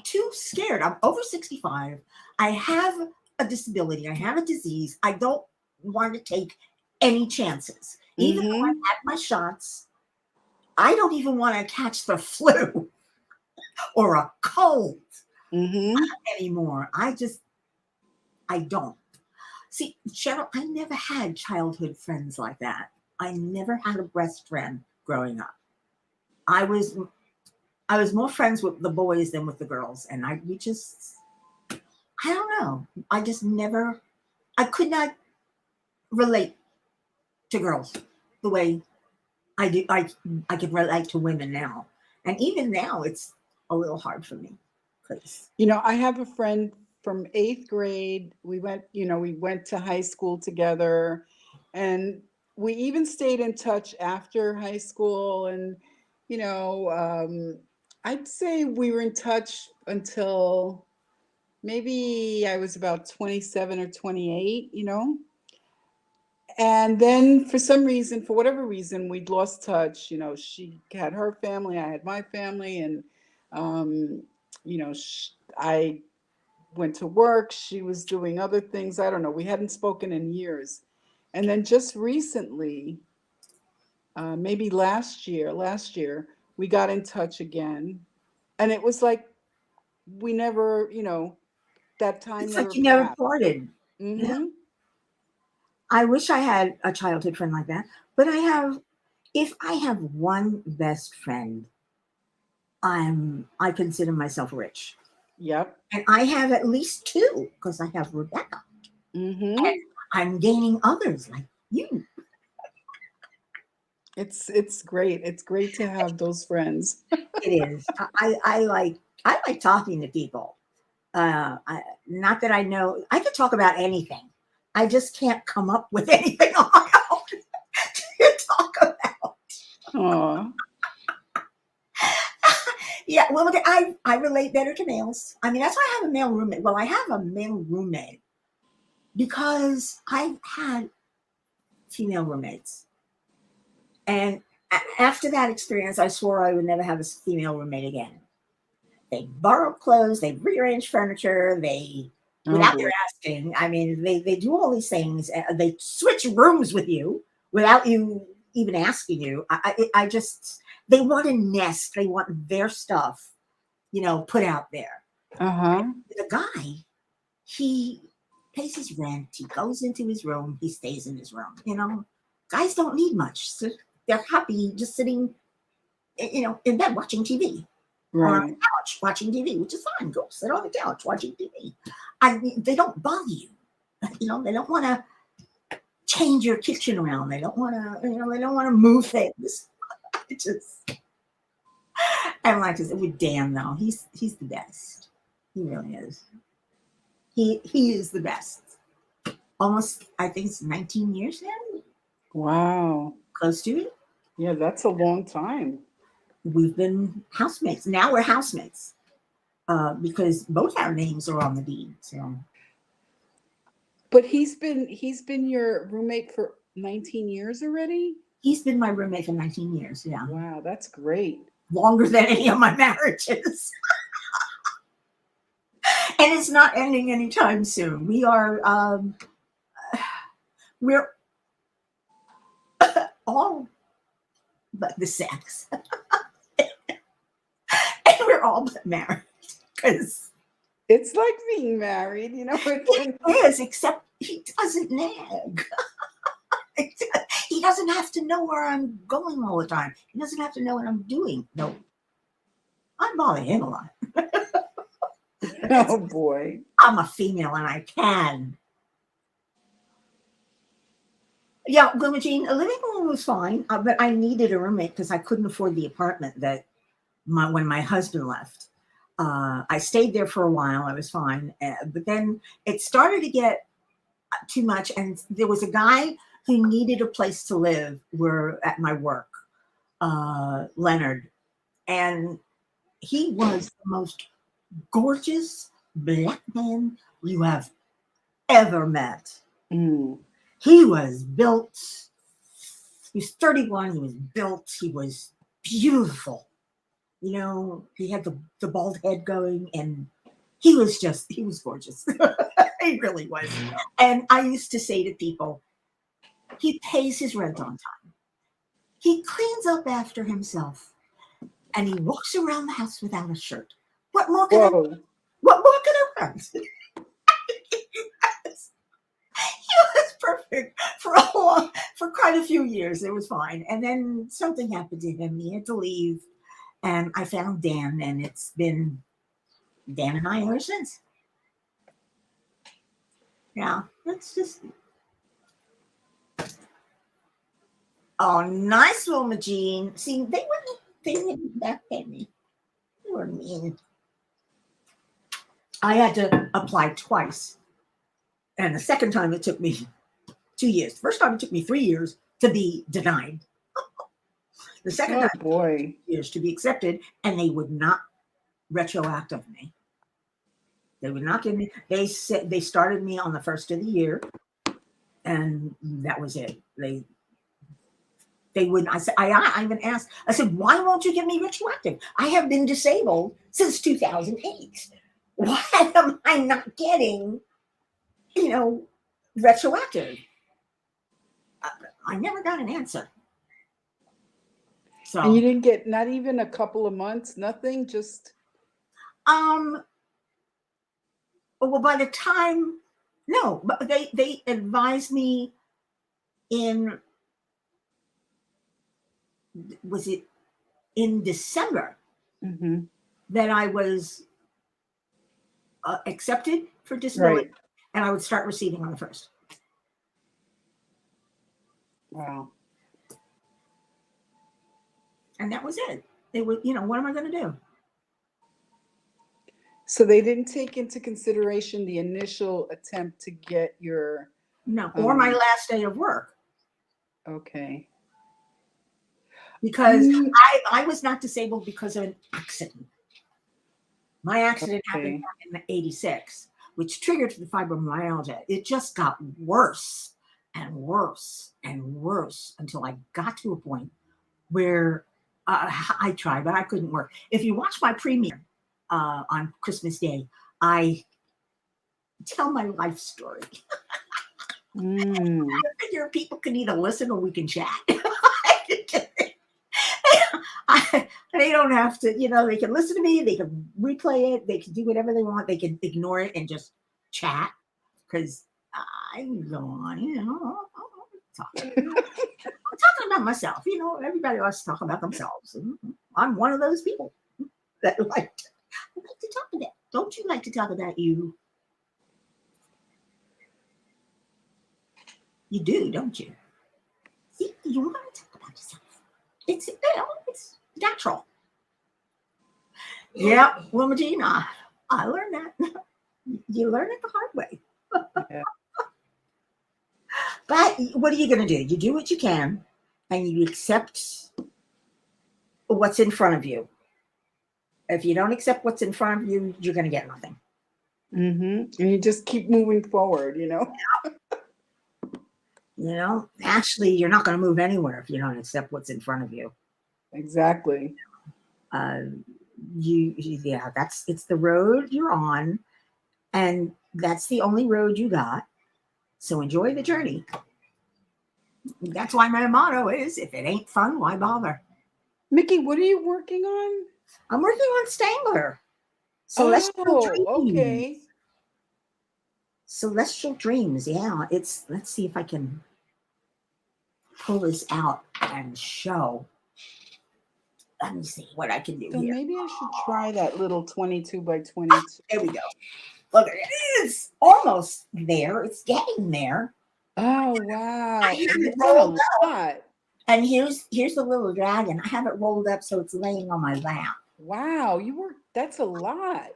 too scared. I'm over 65. I have a disability. I have a disease. I don't want to take any chances. Even though I've had my shots, I don't even want to catch the flu or a cold anymore. I don't. See, Cheryl, I never had childhood friends like that. I never had a best friend growing up. I was more friends with the boys than with the girls, and I don't know. I could not relate to girls the way I do. I could relate to women now, and even now it's a little hard for me. Because I have a friend from 8th grade. We went to high school together, and we even stayed in touch after high school. And I'd say we were in touch until maybe I was about 27 or 28. And then for whatever reason, we'd lost touch. She had her family, I had my family, and I went to work. She was doing other things. I don't know. We hadn't spoken in years. And then just recently, maybe last year, we got in touch again. And it was like we never, that time it's never like you never passed. parted. Mm-hmm. I wish I had a childhood friend like that, but if I have one best friend, I consider myself rich. Yep. And I have at least two because I have Rebecca. Mm-hmm. And I'm gaining others like you. It's great. It's great to have those friends. It is. I like talking to people. Not that I know I could talk about anything. I just can't come up with anything on my own to talk about. Aw. Yeah, well, look, I relate better to males. I mean, that's why I have a male roommate. Well, I have a male roommate because I've had female roommates. And after that experience, I swore I would never have a female roommate again. They borrow clothes, they rearrange furniture, Oh without their boy. asking, I mean, they do all these things. They switch rooms with you without you even asking you. I just, they want a nest. They want their stuff, put out there. Uh-huh. The guy, he pays his rent. He goes into his room. He stays in his room. Guys don't need much. So they're happy just sitting, in bed watching TV or on the Right. couch watching TV, which is fine. Go sit on the couch watching TV. I mean, they don't bother you. They don't want to change your kitchen around. They don't want to, they don't want to move things. It just, and like I said, with Dan though, he's the best. He really is. He is the best. Almost, I think it's 19 years now. Wow. Close to it. Yeah, that's a long time. We've been housemates. Now we're housemates because both our names are on the deed. So But he's been your roommate for 19 years already? he's been my roommate for 19 years. Yeah, Wow, that's great. longer than any of my marriages. And it's not ending anytime soon. We're all but the sex, and we're all but married because It's like being married, it is. Except he doesn't nag. He doesn't have to know where I'm going all the time. He doesn't have to know what I'm doing. No, I bother him a lot. Oh boy. I'm a female and I can. Yeah, Wilma Jean, a living room was fine, but I needed a roommate because I couldn't afford the apartment when my husband left. I stayed there for a while. I was fine, but then it started to get too much, and there was a guy who needed a place to live. At my work, Leonard, and he was the most gorgeous black man you have ever met. Mm. He was built, he was 31, he was built, he was beautiful. You know, he had the bald head going, and he was gorgeous. He really was. And I used to say to people, he pays his rent on time. He cleans up after himself, and he walks around the house without a shirt. What more can I? Whoa. What more can I want? He was perfect for quite a few years. It was fine, and then something happened to him. He had to leave, and I found Dan, and it's been Dan and I ever since. Yeah, it's just oh, nice woman, Jean. See, they wouldn't back at me. They were mean. I had to apply twice, and the second time it took me 2 years. The first time it took me 3 years to be denied. The second Oh time boy. years to be accepted, and they would not retroactive me. They would not give me. They said they started me on the first of the year, and that was it. They wouldn't. I even asked. I said, "Why won't you give me retroactive? I have been disabled since 2008. Why am I not getting, you know, retroactive?" I never got an answer. And you So, didn't get not even a couple of months, nothing, just um, well, by the time, no, but they advised me in, was it in December, mm-hmm. that I was accepted for disability, Right. and I would start receiving on the first. Wow. And that was it. It was, what am I going to do? So they didn't take into consideration the initial attempt to get your No, or my last day of work, okay. because I was not disabled because of an accident. My accident happened Okay. back in '86, which triggered the fibromyalgia. It just got worse and worse and worse until I got to a point where I tried, but I couldn't work. If you watch my premiere on Christmas Day, I tell my life story. Mm. I figure people can either listen or we can chat. They don't have to, they can listen to me, they can replay it, they can do whatever they want, they can ignore it and just chat, because I can go on, talking. I'm talking about myself, everybody likes to talk about themselves. And I'm one of those people that like to talk about. Don't you like to talk about you? You do, don't you? See, you want to talk about yourself. It's natural. Yeah, well, Medina, I learned that. You learn it the hard way. Yeah. But what are you going to do? You do what you can, and you accept what's in front of you. If you don't accept what's in front of you, you're going to get nothing. Mm-hmm. And you just keep moving forward, Actually, you're not going to move anywhere if you don't accept what's in front of you. Exactly. It's the road you're on, and that's the only road you got. So enjoy the journey. That's why my motto is, if it ain't fun, why bother? Mickey, what are you working on? I'm working on Stangler. Celestial Dreams. Okay. Celestial Dreams. Yeah, let's see if I can pull this out and show. Let me see what I can do So here. maybe I should try that little 22 by 22. There we go. Look, it is almost there. It's getting there. Oh, wow. I have And it you got rolled a up. lot. And here's the little dragon. I have it rolled up so it's laying on my lap. Wow, that's a lot.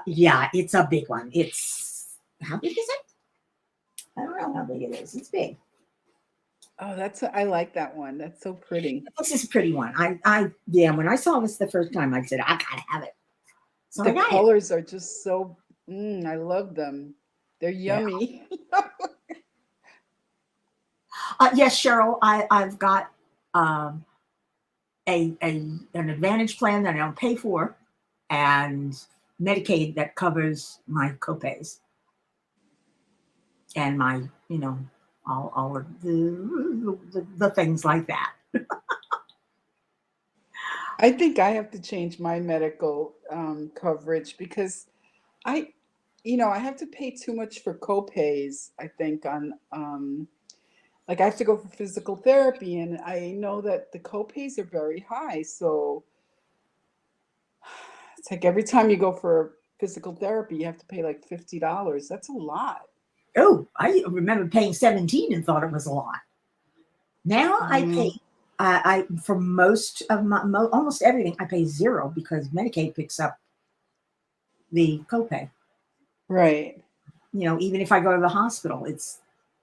Yeah, it's a big one. How big is it? I don't know how big it is. It's big. Oh, I like that one. That's so pretty. This is a pretty one. When I saw this the first time, I said, I gotta have it. So I The got it. colors are just so, I love them. They're Yeah. yummy. Yes, Cheryl, I've got um, an Advantage plan that I don't pay for, and Medicaid that covers my copays and my, all of the things like that. I think I have to change my medical coverage because I, I have to pay too much for copays, I think, on like I have to go for physical therapy, and I know that the copays are very high. So it's like every time you go for physical therapy, you have to pay like $50. That's a lot. Oh, I remember paying 17 and thought it was a lot. Now I pay. Mm, I for most of my almost everything I pay zero because Medicaid picks up the copay. right. Even if I go to the hospital,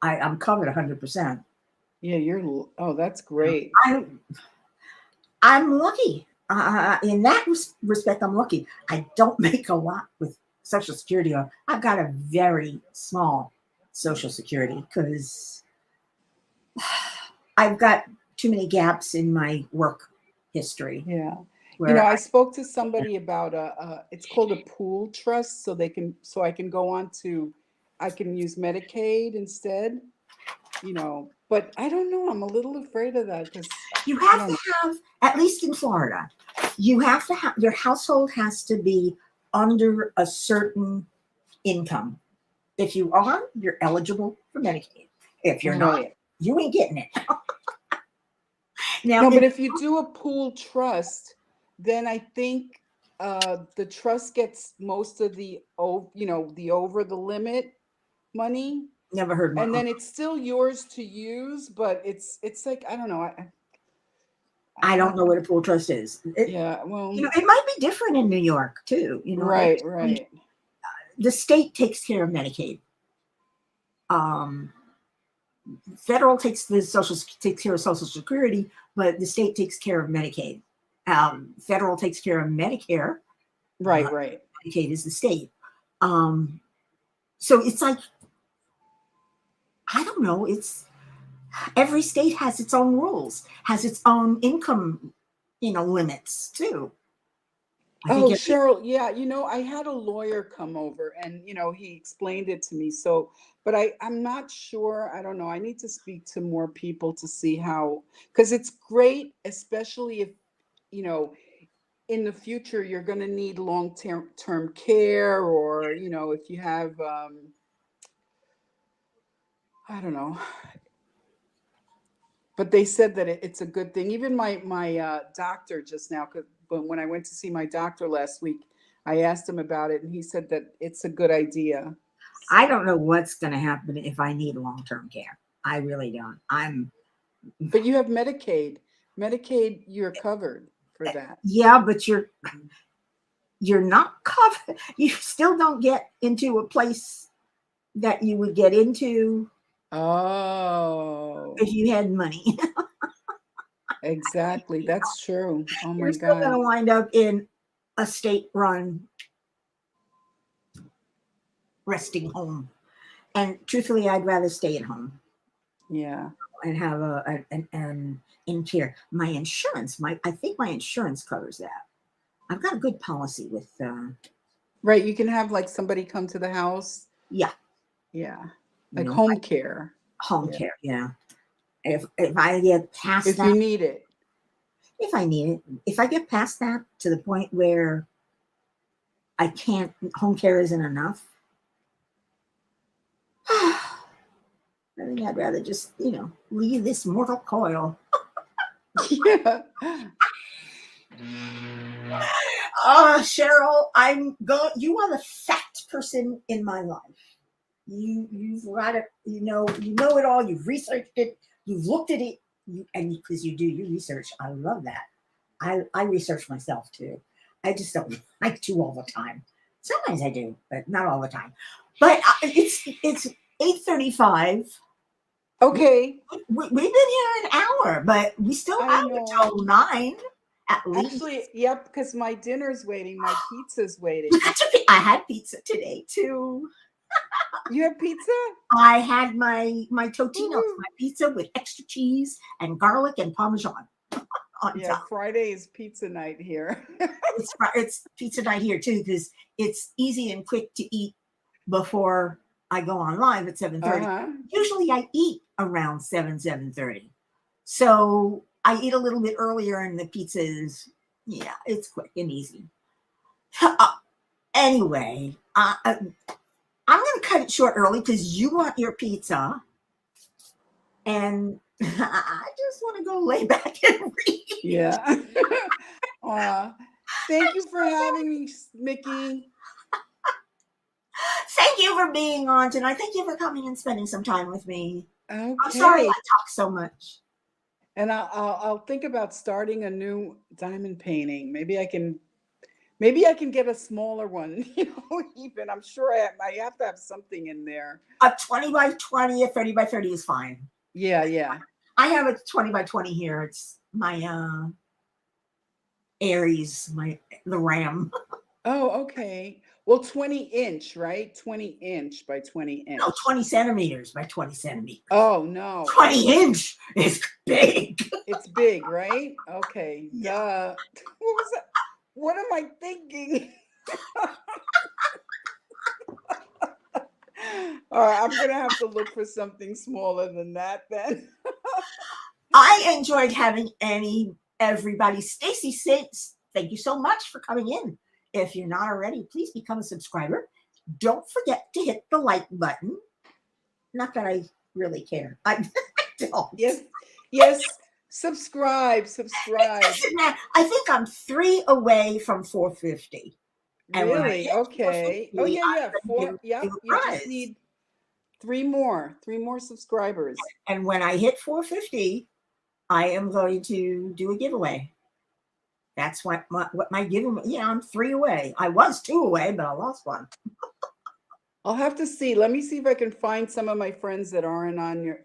I'm covered 100%. Yeah, oh, that's great. I I'm lucky. In that respect, I'm lucky. I don't make a lot with Social Security. I've got a very small Social Security because I've got too many gaps in my work history Yeah. where I spoke to somebody about it's called a pool trust, so I can go on to, I can use Medicaid instead, but I don't know. I'm a little afraid of that because you I have don't to know. have, at least in Florida, you have to have your household has to be under a certain income. If you are, you're eligible for Medicaid. If you're not, Right. you ain't getting it. Now, No, but if you do a pool trust, then I think the trust gets most of the over the limit money, never heard and my. then it's still yours to use, but it's like I don't know. I I don't don't. know what a pool trust is. Yeah. Well. It might be different in New York too. Right. Right. The state takes care of Medicaid. Um, Federal takes care of Social Security, but the state takes care of Medicaid. Federal takes care of Medicare. Right. Right. Medicaid is the state. Um, so it's like I don't know. It's every state has its own rules, has its own income, limits too. I think Oh, every Cheryl, yeah, I had a lawyer come over and, he explained it to me. So, but I'm not sure. I don't know. I need to speak to more people to see how, because it's great, especially if, you know, in the future you're going to need long-term care, or, if you have, I don't know. But they said that it's a good thing. Even my doctor just now, but when I went to see my doctor last week, I asked him about it, and he said that it's a good idea. I So, don't know what's going to happen if I need long term care. I really don't. but you have Medicaid. Medicaid, you're covered for that. Yeah, but you're not covered. You still don't get into a place that you would get into Oh, if you had money. exactly. That's true. Oh You're my still going to God. wind up in a state run resting home. And truthfully, I'd rather stay at home Yeah. and have an in care. My insurance, I think my insurance covers that. I've got a good policy with, Right. You can have like somebody come to the house. yeah, Yeah. you Like know, home care. home Yeah. care. Yeah. If I get past If you that, need it. if I need it, if I get past that to the point where I can't, home care isn't enough, I think I'd rather just, leave this mortal coil. Yeah. Cheryl, you are the fact person in my life. You've got it, you know it all, you've researched it, you've looked at it, and because you research. I love that. I research myself too. I just don't like to all the time. Sometimes I do, but not all the time. But it's 8:35. Okay. We've been here an hour, but we still I have know. until 9. At least. Actually, yep, because my dinner's waiting. My pizza's waiting. You got your I had pizza today too. You have pizza? I had my Totino's, Woohoo. my pizza with extra cheese and garlic and Parmesan on Yeah, top. Friday is pizza night here. It's pizza night here too because it's easy and quick to eat before I go on live at 7:30. Uh-huh. Usually I eat around 7:30. So I eat a little bit earlier and the pizza is, yeah, it's quick and easy. Anyway, I'm going to cut it short early because you want your pizza. And I just want to go lay back and read. Yeah. Thank you for having me, Mickey. Thank you for being on tonight. Thank you for coming and spending some time with me. Okay. I'm sorry I talk so much. And I'll think about starting a new diamond painting. Maybe I can get a smaller one. Even I'm sure I have to have something in there. A 20 by 20, a 30 by 30 is fine. Yeah. I have a 20 by 20 here. It's my Aries, the Ram. Oh, okay. Well, 20-inch, right? 20-inch by 20-inch. No, 20 centimeters by 20 centimeters. Oh, no. 20-inch is big. It's big, right? Okay. Yeah. Duh. What was that? What am I thinking? All right, I'm going to have to look for something smaller than that then. I enjoyed having everybody. Stacy says, thank you so much for coming in. If you're not already, please become a subscriber. Don't forget to hit the like button. Not that I really care. I don't. Yes. Subscribe. I think I'm 3 away from 450. Really? Okay. 450, Oh, yeah. 4. You just need 3 more subscribers. And when I hit 450, I am going to do a giveaway. That's what my giveaway. Yeah, I'm 3 away. I was 2 away, but I lost one. I'll have to see. Let me see if I can find some of my friends that aren't on your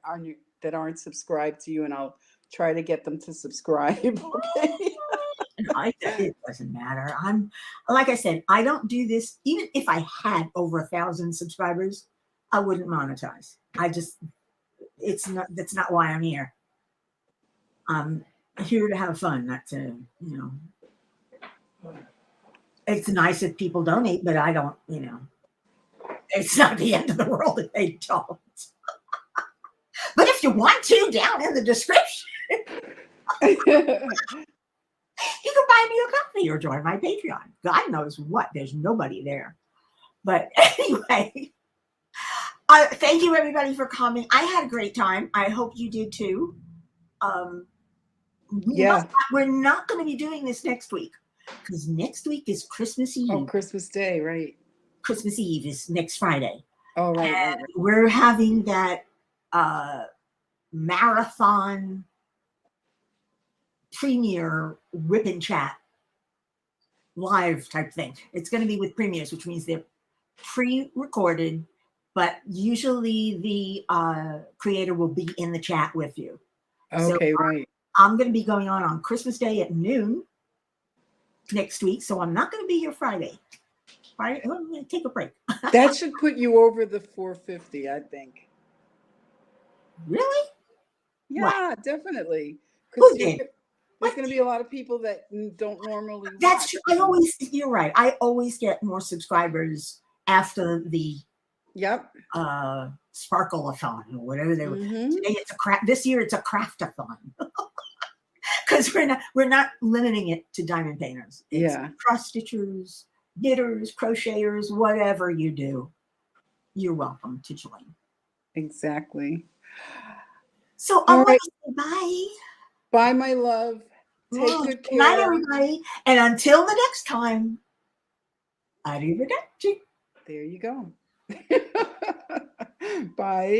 that aren't subscribed to you, and I'll try to get them to subscribe. Okay. It doesn't matter. Like I said, I don't do this. Even if I had over 1,000 subscribers, I wouldn't monetize. That's not why I'm here. I'm here to have fun, not to, it's nice if people donate, but I don't, it's not the end of the world if they don't. But if you want to, down in the description, you can buy me a coffee or join my Patreon. God knows what, there's nobody there. But anyway, thank you everybody for coming. I had a great time. I hope you did too. Yeah. We're not going to be doing this next week because next week is Christmas Eve. Oh, Christmas Day, right. Christmas Eve is next Friday. Oh, right. We're having that marathon premiere whip and chat live type thing. It's going to be with premieres, which means they're pre-recorded, but usually the creator will be in the chat with you. Okay, right. I'm going to be going on Christmas Day at noon next week, so I'm not going to be here Friday. I'm going to take a break. That should put you over the 450, I think. Really? Yeah, what? Definitely. Who did? There's going to be a lot of people that don't normally watch. That's true. You're right. I always get more subscribers after the Sparkle-a-thon or whatever they were. Today it's this year it's a craft-a-thon. Because we're not limiting it to diamond painters. It's cross stitchers, knitters, crocheters, whatever you do, you're welcome to join. Exactly. So I want to say bye. Bye, my love. Take good care. Good night, everybody. And until the next time, arrivederci. There you go. Bye.